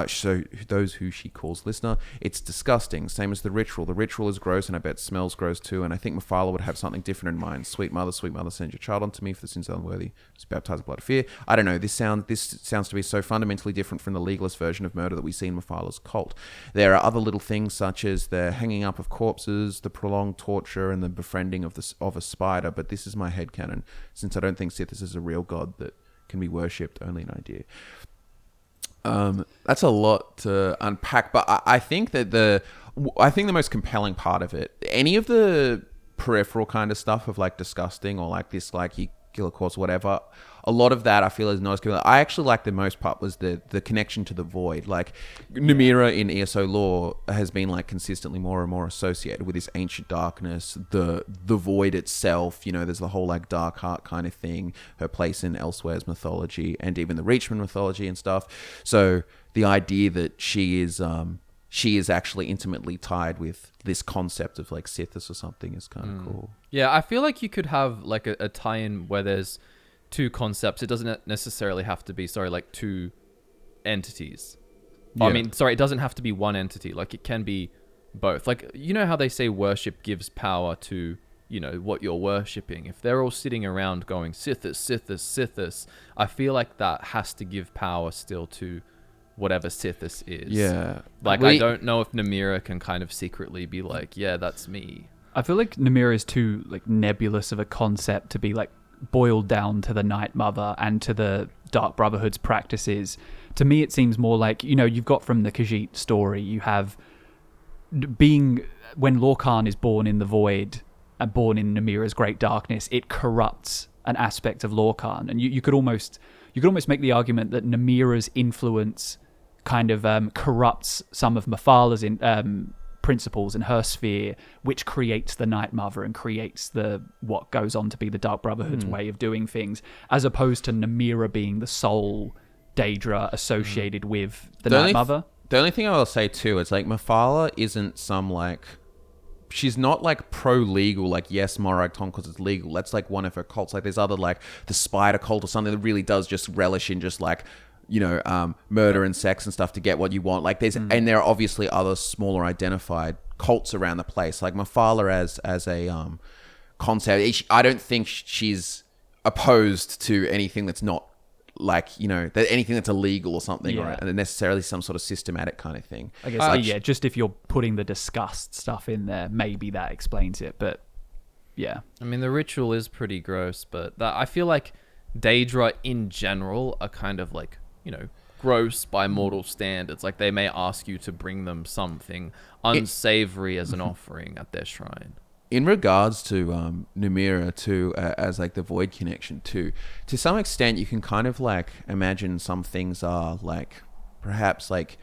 So those who she calls listener. It's disgusting, same as the ritual. The ritual is gross, and I bet smells gross too, and I think Mephala would have something different in mind. Sweet mother, send your child unto me for the sins unworthy. It's baptized in blood of fear. I don't know, this sounds to be so fundamentally different from the legalist version of murder that we see in Mephala's cult. There are other little things such as the hanging up of corpses, the prolonged torture, and the befriending of a spider, but this is my headcanon, since I don't think Sithis is a real god that can be worshipped, only an idea. That's a lot to unpack, but I think that the most compelling part of it, any of the peripheral kind of stuff of like disgusting or like this, like you kill a corpse, whatever, a lot of that I feel is not as good. I actually like the most part was the connection to the Void. Like Namira in ESO lore has been like consistently more and more associated with this ancient darkness, the Void itself. You know, there's the whole like dark heart kind of thing, her place in Elsewhere's mythology, and even the Reachman mythology and stuff. So the idea that she is actually intimately tied with this concept of like Sithis or something is kind of cool. Yeah, I feel like you could have like a tie-in where there's two concepts. It doesn't necessarily have to be, like two entities. Yeah. I mean, it doesn't have to be one entity. Like it can be both. Like, you know how they say worship gives power to, you know, what you're worshipping. If they're all sitting around going Sithis, Sithis, Sithis, I feel like that has to give power still to whatever Sithis is. Yeah. Like, I don't know if Namira can kind of secretly be like, yeah, that's me. I feel like Namira is too like nebulous of a concept to be like boiled down to the Night Mother and to the Dark Brotherhood's practices. To me, it seems more like, you know, you've got from the Khajiit story, you have being, when Lorkhan is born in the Void and born in Namira's Great Darkness, it corrupts an aspect of Lorkhan. And you could almost make the argument that Namira's influence kind of corrupts some of Mephala's principles in her sphere, which creates the Night Mother and creates what goes on to be the Dark Brotherhood's way of doing things, as opposed to Namira being the sole Daedra associated with the Night Mother. The only thing I will say too is like Mephala isn't some like, she's not like pro-legal, like yes, Morag Tong because it's legal. That's like one of her cults. Like there's other like the Spider cult or something that really does just relish in just like, you know, murder and sex and stuff to get what you want. Like there's, and there are obviously other smaller identified cults around the place. Like Mephala as a concept, I don't think she's opposed to anything that's not like, you know, anything that's illegal or something, or necessarily some sort of systematic kind of thing. I guess, just if you're putting the disgust stuff in there, maybe that explains it. But yeah, I mean, the ritual is pretty gross, but I feel like Daedra in general are kind of like, you know, gross by mortal standards. Like they may ask you to bring them something unsavory as an offering at their shrine. In regards to Namira too, as like the Void connection too, to some extent you can kind of like imagine some things are like perhaps like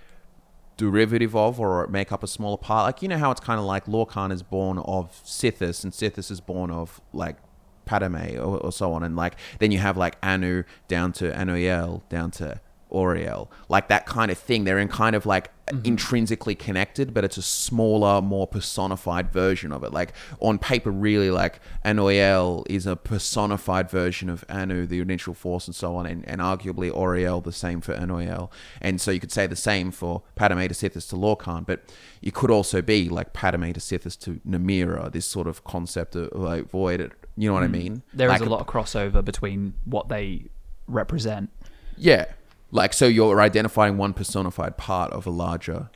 derivative of or make up a smaller part. Like, you know how it's kind of like Lorkhan is born of Sithis and Sithis is born of like Padme or so on, and like then you have like Anu down to Auriel down to Auriel, like that kind of thing. They're in kind of like intrinsically connected, but it's a smaller, more personified version of it. Like on paper, really, like Auriel is a personified version of Anu, the initial force, and so on, and arguably Auriel the same for Auriel. And so you could say the same for Padme to Sithis to Lorkhan, but you could also be like Padme to Sithis to Namira, this sort of concept of like Void. You know what I mean? There like is a lot of crossover between what they represent. Yeah. Like, so you're identifying one personified part of a larger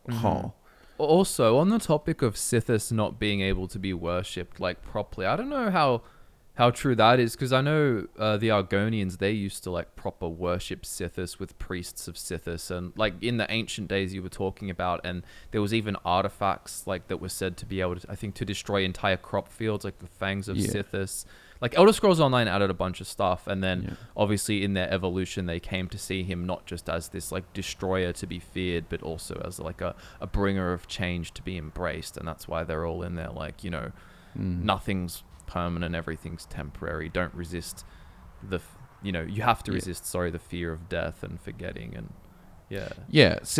whole. Also, on the topic of Sithis not being able to be worshipped like properly, I don't know how how true that is, because I know the Argonians, they used to like proper worship Sithis with priests of Sithis, and like in the ancient days you were talking about, and there was even artifacts like that were said to be able to, I think, to destroy entire crop fields, like the fangs of Sithis. Like Elder Scrolls Online added a bunch of stuff, and then obviously in their evolution they came to see him not just as this like destroyer to be feared, but also as like a bringer of change to be embraced, and that's why they're all in there like, you know, nothing's permanent, everything's temporary. Don't resist you have to resist the fear of death and forgetting, and it's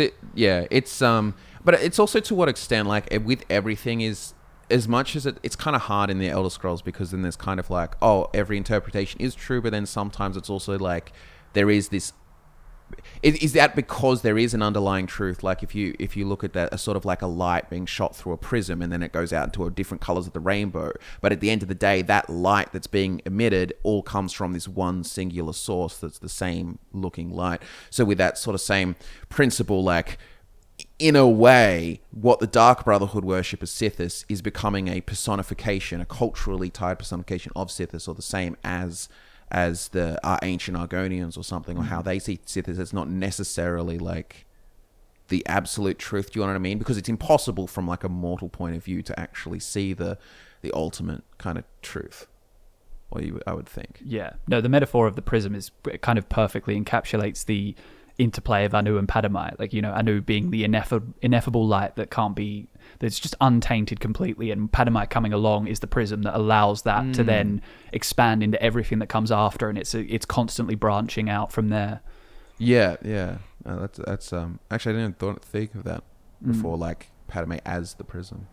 but it's also to what extent, like with everything, is as much as it's kind of hard in the Elder Scrolls, because then there's kind of like, oh, every interpretation is true, but then sometimes it's also like there is this. Is that because there is an underlying truth? Like if you look at that, a sort of like a light being shot through a prism, and then it goes out into different colors of the rainbow. But at the end of the day, that light that's being emitted all comes from this one singular source that's the same looking light. So with that sort of same principle, like in a way, what the Dark Brotherhood worship as Sithis is becoming a personification, a culturally tied personification of Sithis, or the same as the ancient Argonians or something, or how they see Sithis as not necessarily like the absolute truth. Do you know what I mean? Because it's impossible from like a mortal point of view to actually see the ultimate kind of truth. Or I would think. Yeah. No, the metaphor of the prism kind of perfectly encapsulates the interplay of Anu and Padamai. Like, you know, Anu being the ineffable light that's just untainted completely, and Padamai coming along is the prism that allows that to then expand into everything that comes after, and it's constantly branching out from there. That's actually I didn't think of that before, like Padamai as the prism.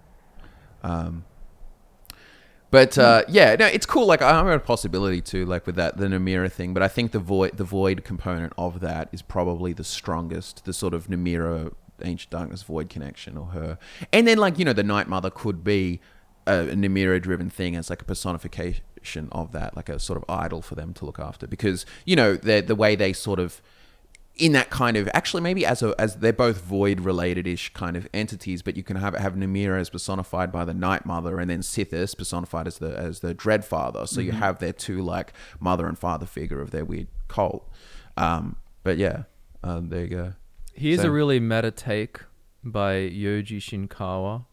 It's cool. Like I have a possibility too, like with that the Namira thing, but I think the void component of that is probably the strongest. The sort of Namira Ancient Darkness Void connection, or her, and then like, you know, the Night Mother could be a Namira driven thing as like a personification of that, like a sort of idol for them to look after, because, you know, the way they sort of in that kind of, actually maybe as they're both void related-ish kind of entities, but you can have Namira as personified by the Night Mother, and then Sithis personified as the Dread Father. So you have their two like mother and father figure of their weird cult. There you go. Here's a really meta take by Yoji Shinkawa.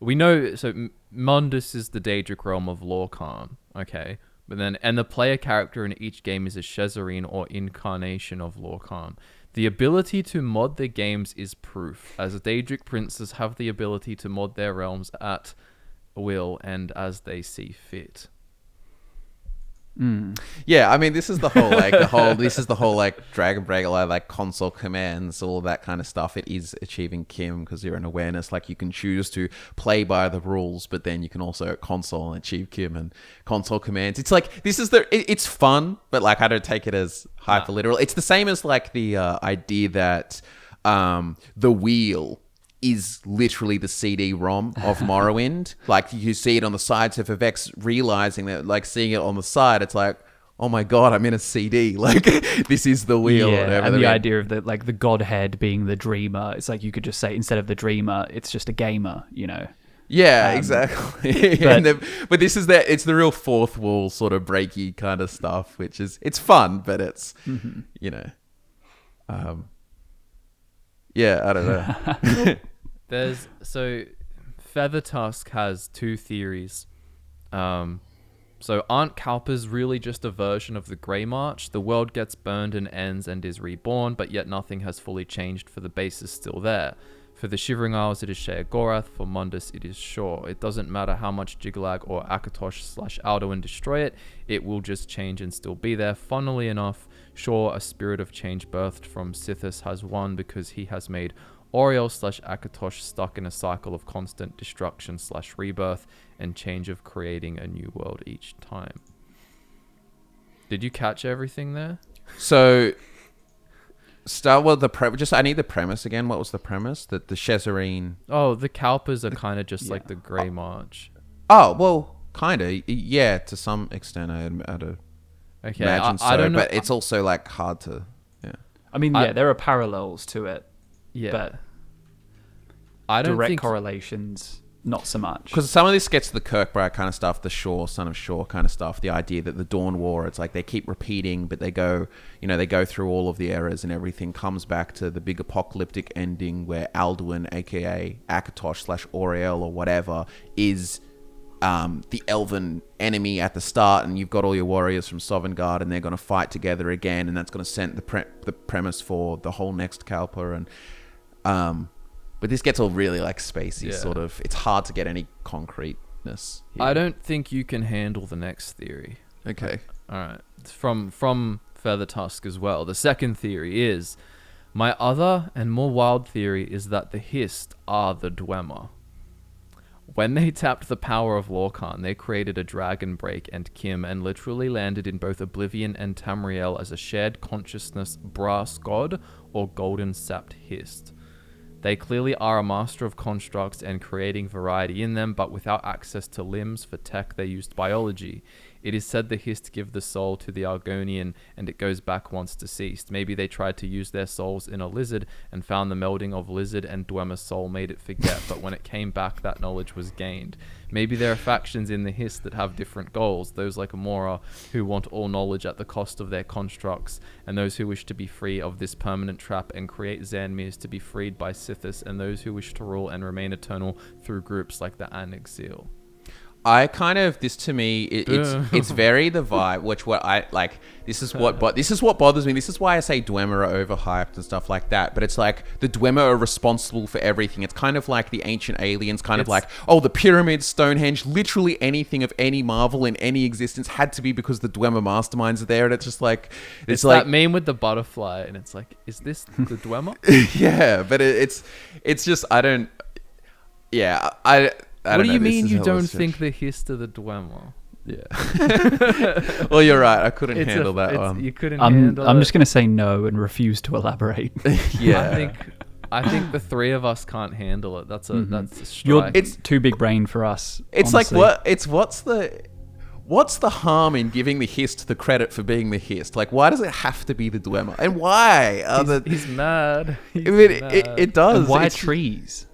We know, so Mundus is the Daedric realm of Lorkhan, okay? And the player character in each game is a Shezarene or incarnation of Lorkhan. The ability to mod their games is proof, as Daedric princes have the ability to mod their realms at will and as they see fit. Yeah, I mean, this is the whole like Dragon Break, like console commands, all of that kind of stuff. It is achieving CHIM because you're an awareness. Like you can choose to play by the rules, but then you can also console and achieve CHIM and console commands. It's like it's fun, but like I don't take it as hyper literal. It's the same as like the idea that the wheel is literally the CD-ROM of Morrowind. Like you see it on the side, so for Vex realizing that, like seeing it on the side, it's like, oh my god, I'm in a CD. Like this is the wheel. Yeah, or whatever. and the idea of the godhead being the dreamer. It's like you could just say, instead of the dreamer, it's just a gamer. You know. Yeah, exactly. But this is it's the real fourth wall sort of breaky kind of stuff, which is it's fun, but it's you know, I don't know. Feathertusk has two theories. So aren't Kalpas really just a version of the Grey March? The world gets burned and ends and is reborn, but yet nothing has fully changed, for the base is still there. For the Shivering Isles, it is Sheogorath. For Mundus, it is Shor. It doesn't matter how much Jiglag or Akatosh / Alduin destroy it, it will just change and still be there. Funnily enough, Shor, a spirit of change birthed from Sithis, has won because he has made Auriel / Akatosh stuck in a cycle of constant destruction / rebirth and change of creating a new world each time. Did you catch everything there? So, start with I need the premise again. What was the premise? That the Shezarene... Oh, the Kalpas are kind of just like the Grey March. Oh, well, kind of. Yeah, to some extent, I'd imagine so. I don't know. But it's also like hard to... Yeah. I mean, there are parallels to it. Yeah. But I don't direct think correlations. not so much. Because some of this gets to the Kirkbride kind of stuff, the Shor, son of Shor kind of stuff. The idea that the Dawn War, it's like they keep repeating, but they go through all of the eras and everything comes back to the big apocalyptic ending where Alduin, aka Akatosh / Auriel or whatever, is the elven enemy at the start, and you've got all your warriors from Sovngarde, and they're going to fight together again, and that's going to set the premise for the whole next Kalpa. And but this gets all really like spacey, sort of. It's hard to get any concreteness here. I don't think you can handle the next theory. Okay. All right. It's from Feather Tusk as well. The second theory is, my other and more wild theory is that the Hist are the Dwemer. When they tapped the power of Lorkhan, they created a dragon break and CHIM and literally landed in both Oblivion and Tamriel as a shared consciousness brass god or golden sapped Hist. They clearly are a master of constructs and creating variety in them, but without access to limbs for tech they used biology. It is said the Hist give the soul to the Argonian and it goes back once deceased. Maybe they tried to use their souls in a lizard and found the melding of lizard and Dwemer soul made it forget, but when it came back that knowledge was gained. Maybe there are factions in the Hist that have different goals, those like Amora who want all knowledge at the cost of their constructs, and those who wish to be free of this permanent trap and create Zanmirs to be freed by Sithis, and those who wish to rule and remain eternal through groups like the Anigsil. I kind of, this to me, it's very the vibe, which what I like. This is what bothers me. This is why I say Dwemer are overhyped and stuff like that. But it's like the Dwemer are responsible for everything. It's kind of like the ancient aliens, kind of like, oh, the pyramids, Stonehenge, literally anything of any marvel in any existence had to be because the Dwemer masterminds are there. And it's just like, it's like that meme with the butterfly, and it's like, is this the Dwemer? Yeah, but it's just I don't. Yeah, What do you mean you don't think the Hist are the Dwemer? Yeah. Well, you're right. I couldn't handle that one. You couldn't handle it. I'm just going to say no and refuse to elaborate. Yeah. I think the three of us can't handle it. That's a strike. It's too big brain for us. It's honestly. Like what's the harm in giving the Hist the credit for being the Hist? Like, why does it have to be the Dwemer? And why? He's mad. It does. And why trees?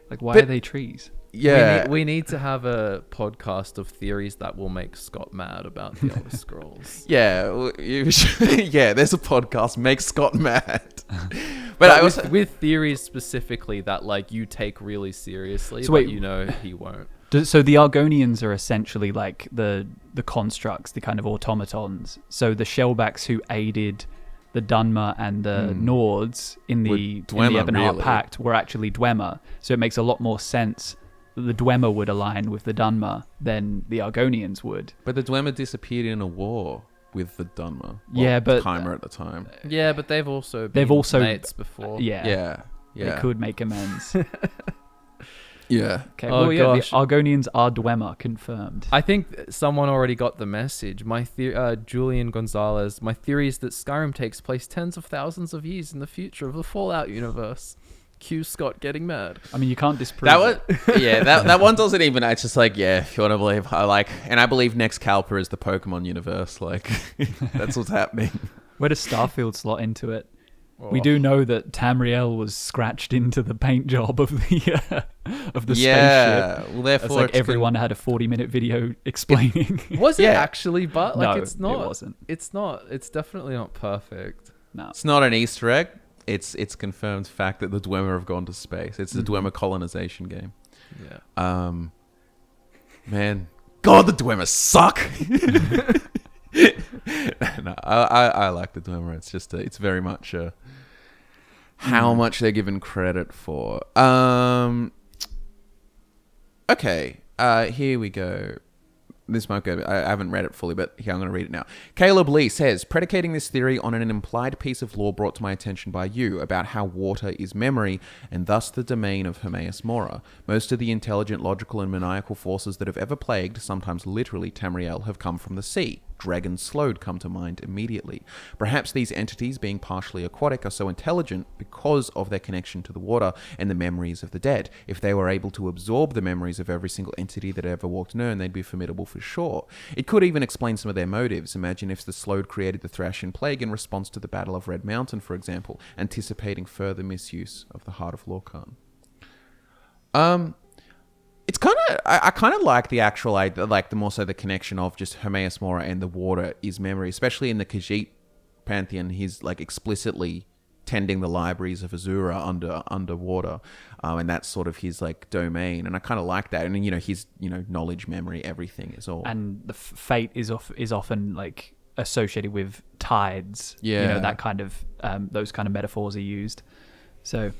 Like, why are they trees? Yeah, we need to have a podcast of theories that will make Scott mad about the Elder Scrolls. Yeah, there's a podcast, Make Scott Mad. But with theories specifically that like you take really seriously, so but wait, you know he won't. So the Argonians are essentially like the constructs, the kind of automatons. So the Shellbacks who aided the Dunmer and the Nords in the Ebonheart Pact were actually Dwemer. So it makes a lot more sense that the Dwemer would align with the Dunmer than the Argonians would. But the Dwemer disappeared in a war with the Dunmer. But Chimer at the time. Yeah, but they've also been mates before. Yeah. They could make amends. Yeah. Okay. Oh, well, gosh. the Argonians are Dwemer, confirmed. I think someone already got the message. Julian Gonzalez. My theory is that Skyrim takes place tens of thousands of years in the future of the Fallout universe. Cue Scott getting mad. I mean, you can't disprove that one. Yeah, that one doesn't even. It's just like, yeah, if you want to believe, I believe next Kalpa is the Pokemon universe. Like, that's what's happening. Where does Starfield slot into it? We do know that Tamriel was scratched into the paint job of the spaceship. Well, therefore, it's like everyone had a 40-minute video explaining. Was it actually? But like, no, it's not. It wasn't. It's not. It's definitely not perfect. No, it's not an Easter egg. It's confirmed fact that the Dwemer have gone to space. It's the Dwemer colonization game. Yeah. Man, God, the Dwemer suck. No, I like the Dwemer. It's just it's very much how much they're given credit for. Okay, here we go. This might go. I haven't read it fully, but here, I'm going to read it now. Caleb Lee says, predicating this theory on an implied piece of lore brought to my attention by you about how water is memory and thus the domain of Hermaeus Mora. Most of the intelligent, logical, and maniacal forces that have ever plagued, sometimes literally Tamriel, have come from the sea. Dragon Slode come to mind immediately. Perhaps these entities, being partially aquatic, are so intelligent because of their connection to the water and the memories of the dead. If they were able to absorb the memories of every single entity that ever walked Nirn, they'd be formidable for sure. It could even explain some of their motives. Imagine if the Slode created the Thracian Plague in response to the Battle of Red Mountain, for example, anticipating further misuse of the Heart of Lorkhan. kind of I kind of like the actual like the more so the connection of just Hermaeus Mora and the water is memory, especially in the Khajiit pantheon. He's like explicitly tending the libraries of Azura underwater, and that's sort of his like domain. And I kind of like that. And his knowledge, memory, everything is all. And the fate is often like associated with tides. Yeah, that kind of those kind of metaphors are used. So.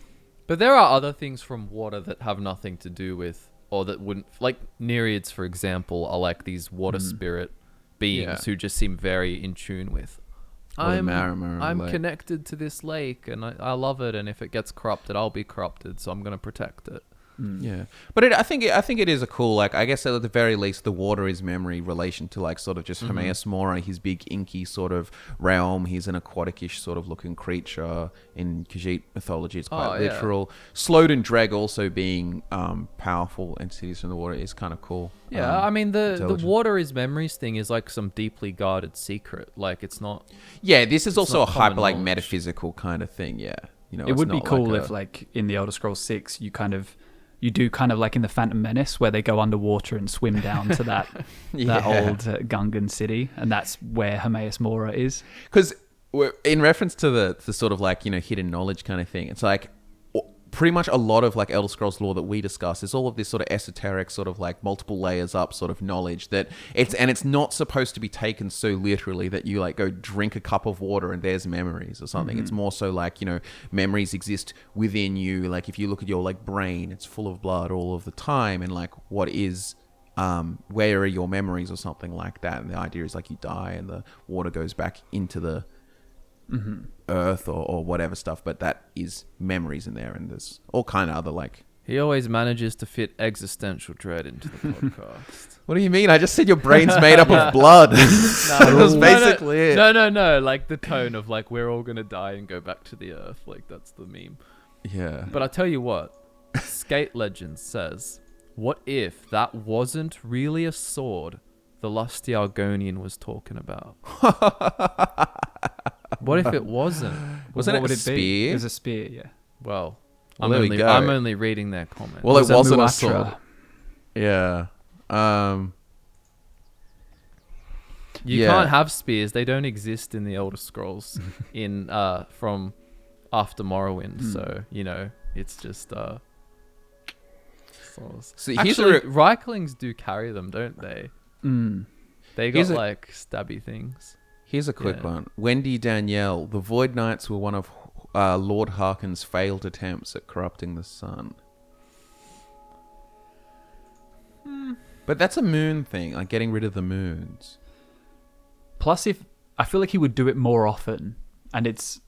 But there are other things from water that have nothing to do with, or that wouldn't, like Nereids, for example, are like these water spirit beings who just seem very in tune with. I'm connected to this lake and I love it, and if it gets corrupted, I'll be corrupted, so I'm going to protect it. Yeah, but I think it is a cool, like, I guess at the very least the water is memory relation to like sort of just Hermaeus Mora, his big inky sort of realm. He's an aquatic-ish sort of looking creature. In Khajiit mythology it's quite literal. Slode and Dreg also being powerful entities from the water is kind of cool. Yeah, I mean the water is memories thing is like some deeply guarded secret. Like it's not. Yeah, this is also a hyper like metaphysical kind of thing. Yeah, it would be cool if like in the Elder Scrolls 6 you do kind of like in the Phantom Menace where they go underwater and swim down to that old Gungan city, and that's where Hermaeus Mora is. Because in reference to the sort of like hidden knowledge kind of thing, it's like pretty much a lot of like Elder Scrolls lore that we discuss is all of this sort of esoteric sort of like multiple layers up sort of knowledge that it's not supposed to be taken so literally that you like go drink a cup of water and there's memories or something. It's more so like, memories exist within you. Like if you look at your like brain, it's full of blood all of the time, and like what is where are your memories or something like that. And the idea is like you die and the water goes back into the earth or whatever stuff, but that is memories in there, and there's all kind of other like. He always manages to fit existential dread into the podcast. What do you mean? I just said your brain's made up of blood. That was basically it. No. Like the tone of like we're all gonna die and go back to the earth. Like that's the meme. Yeah. But I tell you what, Skate Legends says, what if that wasn't really a sword the lusty Argonian was talking about? What if it wasn't? Wasn't it a spear? It was a spear, yeah. Well, I'm only reading their comment. Well, it wasn't a sword. Yeah. You can't have spears. They don't exist in the Elder Scrolls in from after Morrowind. So, it's just swords. So actually, Reiklings do carry them, don't they? They got like stabby things. Here's a quick one. Wendy Danielle, the Void Knights were one of Lord Harkon's failed attempts at corrupting the sun. But that's a moon thing, like getting rid of the moons. Plus, I feel like he would do it more often, and it's...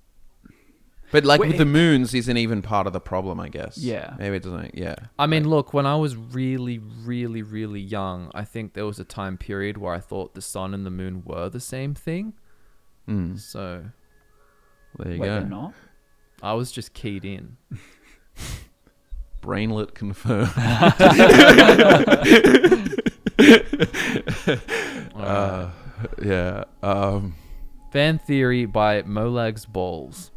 But like with the moons isn't even part of the problem, I guess. Yeah. Maybe it doesn't, yeah. I mean, look, when I was really, really, really young, I think there was a time period where I thought the sun and the moon were the same thing. So... There you Wait, go. they're not? I was just keyed in. Brainlet confirmed. Yeah. Fan theory by Molag's Balls.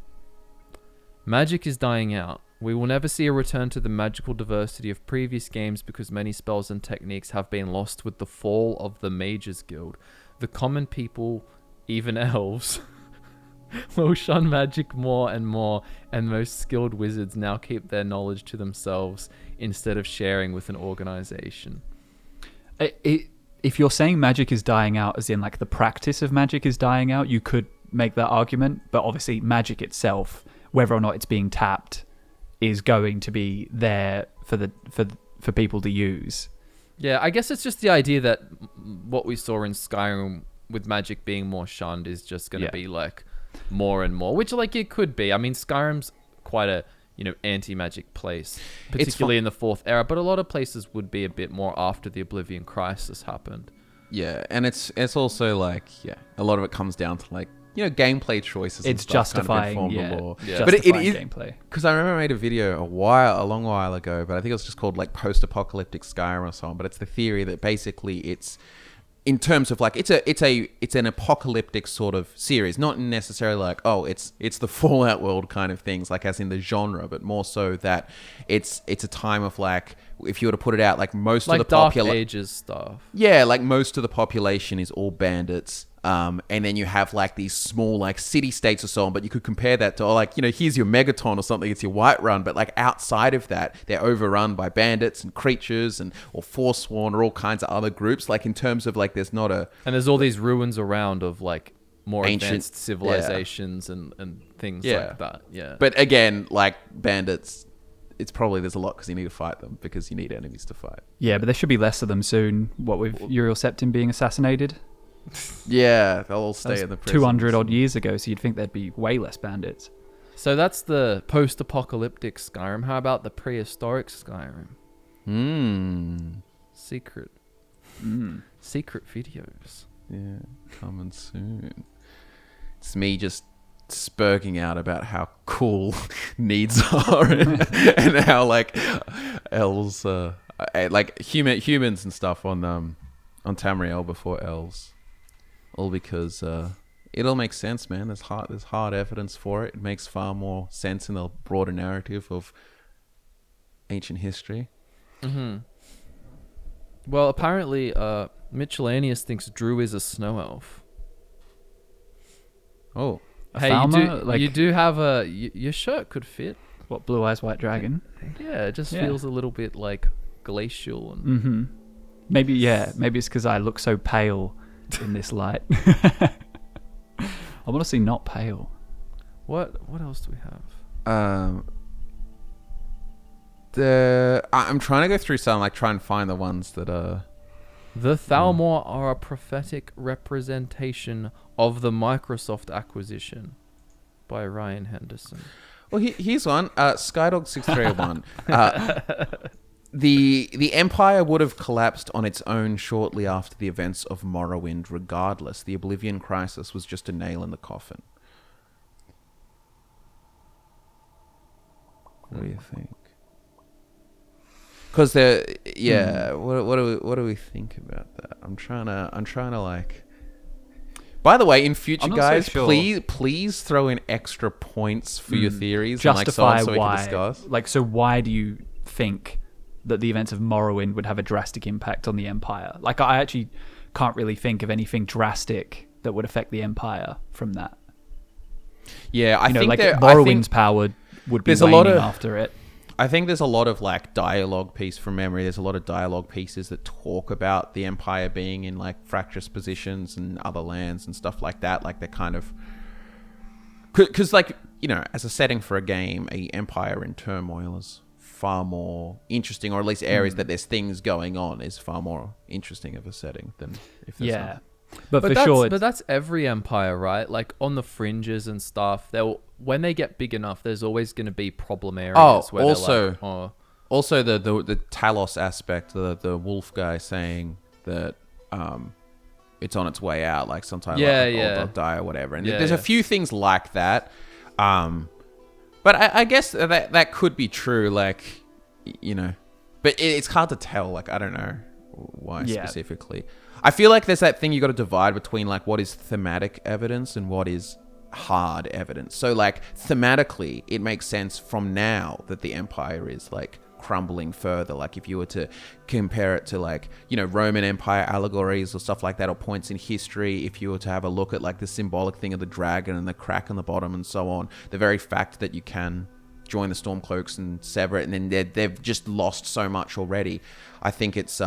Magic is dying out. We will never see a return to the magical diversity of previous games because many spells and techniques have been lost with the fall of the Mages Guild. The common people, even elves, will shun magic more and more, and most skilled wizards now keep their knowledge to themselves instead of sharing with an organization. If you're saying magic is dying out, as in like the practice of magic is dying out, you could make that argument, but obviously magic itself, whether or not it's being tapped, is going to be there for people to use. Yeah, I guess it's just the idea that what we saw in Skyrim with magic being more shunned is just going to be like more and more, which like it could be. I mean, Skyrim's quite a anti-magic place, particularly in the fourth era, but a lot of places would be a bit more after the Oblivion Crisis happened. Yeah, and it's also like a lot of it comes down to like gameplay choices. It's and stuff justifying, kind of inform the lore. But it is gameplay. Because I remember I made a video a long while ago, but I think it was just called like post-apocalyptic Skyrim or something. But it's the theory that basically it's in terms of like it's an apocalyptic sort of series, not necessarily like it's the Fallout world kind of things, like as in the genre, but more so that it's a time of like if you were to put it out, like most Like of the Dark Ages stuff. Yeah, like most of the population is all bandits. And then you have like these small like city states or so on, but you could compare that to like, here's your Megaton or something, it's your Whiterun, but like outside of that, they're overrun by bandits and creatures or Forsworn or all kinds of other groups. Like in terms of like, there's not a... And there's all these ruins around of like more Ancient- advanced civilizations and things like that. Yeah. But again, like bandits, there's a lot because you need to fight them because you need enemies to fight. Yeah, but there should be less of them soon. What with Uriel VII being assassinated? Yeah, they'll all stay That was in the prisons. 200 odd years ago, so you'd think there'd be way less bandits. So that's the post-apocalyptic Skyrim. How about the prehistoric Skyrim? Secret. Secret videos. Yeah, coming soon. It's me just spurging out about how cool needs are and how like elves, like humans and stuff on Tamriel before elves. All because it all makes sense, man. There's hard evidence for it. It makes far more sense in the broader narrative of ancient history. Mm-hmm. Well, apparently, Mitchellanius thinks Drew is a snow elf. Oh, Hey, Falmer, you do have your shirt could fit. What, Blue Eyes White Dragon? Yeah, it just feels a little bit like glacial and. Maybe it's because I look so pale in this light. I want to see not pale. What else do we have? I'm trying to go through some, like try and find the ones that are. The Thalmor are a prophetic representation of the Microsoft acquisition by Ryan Henderson. Well, here's one. Skydog 6301. The Empire would have collapsed on its own shortly after the events of Morrowind regardless. The Oblivion Crisis was just a nail in the coffin. What do you think? Because what do we think about that? I'm trying to like. By the way, in future, guys, please throw in extra points for your theories. Justify and, like, so why. we can discuss. Like, so why do you think that the events of Morrowind would have a drastic impact on the Empire? Like, I actually can't really think of anything drastic that would affect the Empire from that. Yeah, I think like there, Morrowind's power would be waning after it. I think there's a lot of like dialogue piece from memory. There's a lot of dialogue pieces that talk about the Empire being in like fractious positions and other lands and stuff like that. Like they're kind of, because like, as a setting for a game, a Empire in turmoil is far more interesting, or at least areas that there's things going on is far more interesting of a setting than if there's not. But for sure, but that's every empire, right? Like on the fringes and stuff. When they get big enough, there's always going to be problem areas. Also the Talos aspect, the wolf guy saying that it's on its way out, like sometime they'll die or whatever. And there's a few things like that. But I guess that could be true, like but it's hard to tell. Like I don't know why specifically. I feel like there's that thing you got to divide between like what is thematic evidence and what is hard evidence. So like thematically, it makes sense from now that the Empire is like crumbling further. Like if you were to compare it to like, Roman Empire allegories or stuff like that, or points in history, if you were to have a look at like the symbolic thing of the dragon and the crack on the bottom and so on, the very fact that you can join the Stormcloaks and sever it, and then they've just lost so much already. I think it's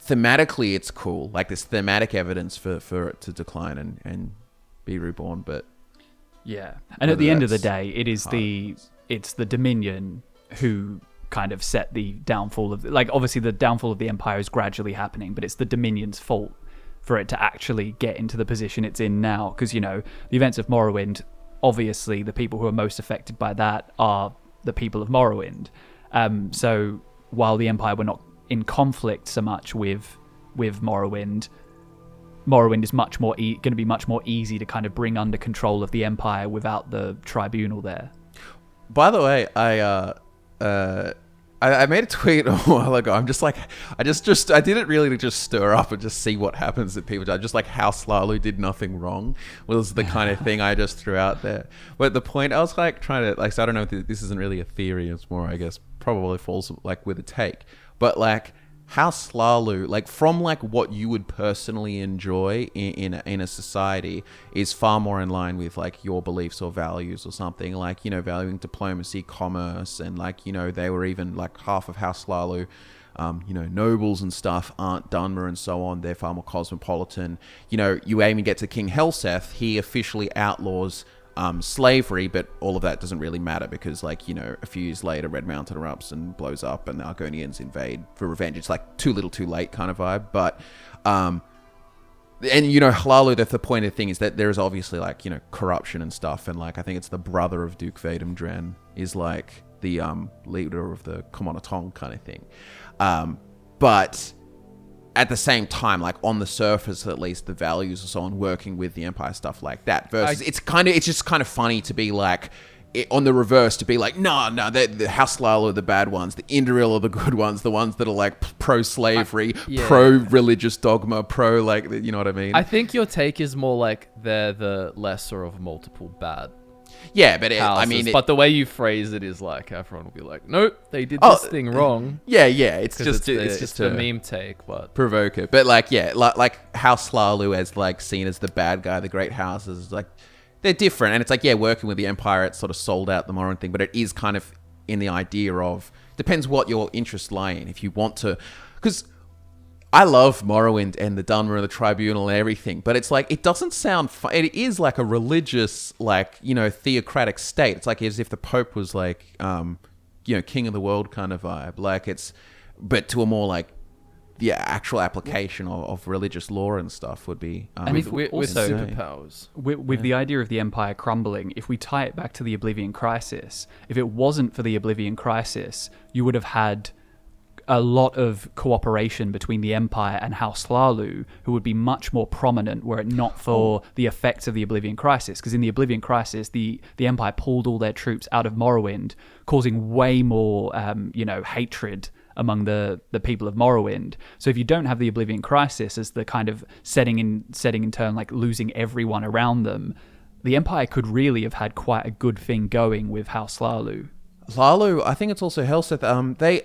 thematically it's cool, like this thematic evidence for it to decline and be reborn. But and at the end of the day, it's the Dominion who kind of set the downfall of obviously the downfall of the Empire is gradually happening, but it's the Dominion's fault for it to actually get into the position it's in now, because the events of Morrowind, obviously the people who are most affected by that are the people of Morrowind. So while the Empire were not in conflict so much with Morrowind is much more going to be much more easy to kind of bring under control of the Empire without the Tribunal there. By the way, I made a tweet a while ago. I'm just like, I did it really to just stir up and just see what happens if people die. Just like House Lalu did nothing wrong was the kind of thing I just threw out there. But the point I was like trying to so I don't know if this isn't really a theory. It's more, I guess, probably falls like with a take. but like House Slalu, like from like what you would personally enjoy in a society is far more in line with like your beliefs or values or something, like, you know, valuing diplomacy, commerce, and like, you know, they were even like half of House Slalu, you know, nobles and stuff aren't Dunmer and so on. They're far more cosmopolitan. You know, you even get to King Helseth, he officially outlaws slavery, but all of that doesn't really matter because, like, you know, a few years later, Red Mountain erupts and blows up, and the Argonians invade for revenge. It's like too little, too late kind of vibe. But, and you know, Hlalu, the pointed thing is that there is obviously like, you know, corruption and stuff, and like I think it's the brother of Duke Vadum Dren is like the leader of the Comonatong kind of thing. But at the same time, like on the surface, at least the values and so on, working with the Empire, stuff like that. Versus, it's just kind of funny to be like, on the reverse, to be like, no, the House Lala are the bad ones, the Indoril are the good ones, the ones that are like pro-slavery, pro-religious dogma, pro, like, you know what I mean? I think your take is more like they're the lesser of multiple bad. Yeah, but I mean, but the way you phrase it is like everyone will be like, nope, they did this thing wrong. Yeah, it's just the meme take, but provoke it. But like, yeah, like House Slalu as like seen as the bad guy, the great houses, like they're different, and it's like, yeah, working with the Empire, it's sort of sold out the Moran thing, but it is kind of in the idea of depends what your interests lie in. If you want to, because I love Morrowind and the Dunmer and the Tribunal and everything, but it's like, it doesn't sound fun. It is like a religious, like, you know, theocratic state. It's like as if the Pope was like, you know, king of the world kind of vibe. Like it's, but to a more like, the actual application of religious law and stuff would be... and with superpowers. With the idea of the Empire crumbling, if we tie it back to the Oblivion Crisis, if it wasn't for the Oblivion Crisis, you would have had a lot of cooperation between the Empire and House Hlalu, who would be much more prominent were it not for the effects of the Oblivion Crisis. Because in the Oblivion Crisis, the Empire pulled all their troops out of Morrowind, causing way more, hatred among the people of Morrowind. So if you don't have the Oblivion Crisis as the kind of setting in turn, like losing everyone around them, the Empire could really have had quite a good thing going with House Hlalu. Hlalu, I think it's also Helseth.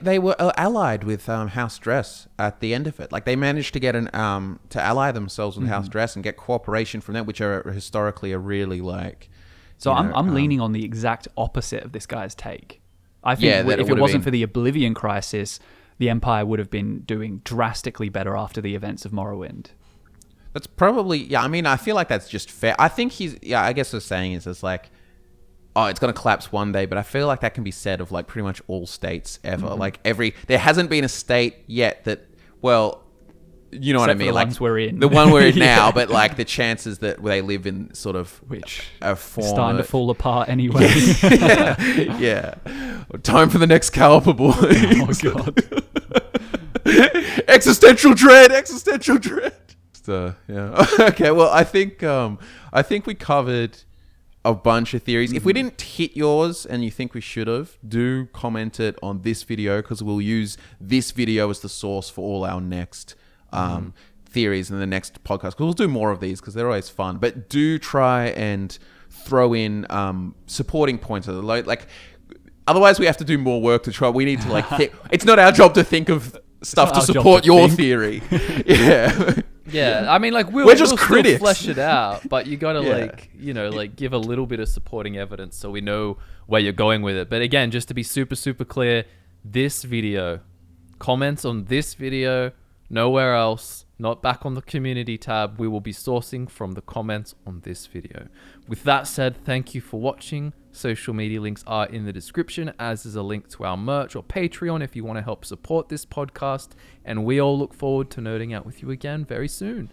They were allied with House Dress at the end of it. Like they managed to get to ally themselves with House Dress and get cooperation from them, which are historically a really like. So I'm leaning on the exact opposite of this guy's take. I think if it wasn't for the Oblivion Crisis, the Empire would have been doing drastically better after the events of Morrowind. That's probably I mean, I feel like that's just fair. I think I guess what I'm saying is it's like, oh, it's going to collapse one day, but I feel like that can be said of like pretty much all states ever. Like there hasn't been a state yet that, well, you know what I mean? Like the one we're in now, but like the chances that they live in sort of which a form starting to fall apart anyway. Yeah. Time for the next Kalpa, boys. Oh god. Existential dread. So, yeah. Okay. Well, I think we covered a bunch of theories. If we didn't hit yours and you think we should have, do comment it on this video because we'll use this video as the source for all our next theories in the next podcast. Because we'll do more of these because they're always fun. But do try and throw in supporting points of the like. Otherwise, we have to do more work to try. We need to like. It's not our job to think of stuff to support your theory. Yeah. Yeah, I mean, like we'll just critics. Still flesh it out, but you got to give a little bit of supporting evidence so we know where you're going with it. But again, just to be super, super clear, this video, comments on this video, nowhere else, not back on the community tab. We will be sourcing from the comments on this video. With that said, thank you for watching. Social media links are in the description, as is a link to our merch or Patreon if you want to help support this podcast. And we all look forward to nerding out with you again very soon.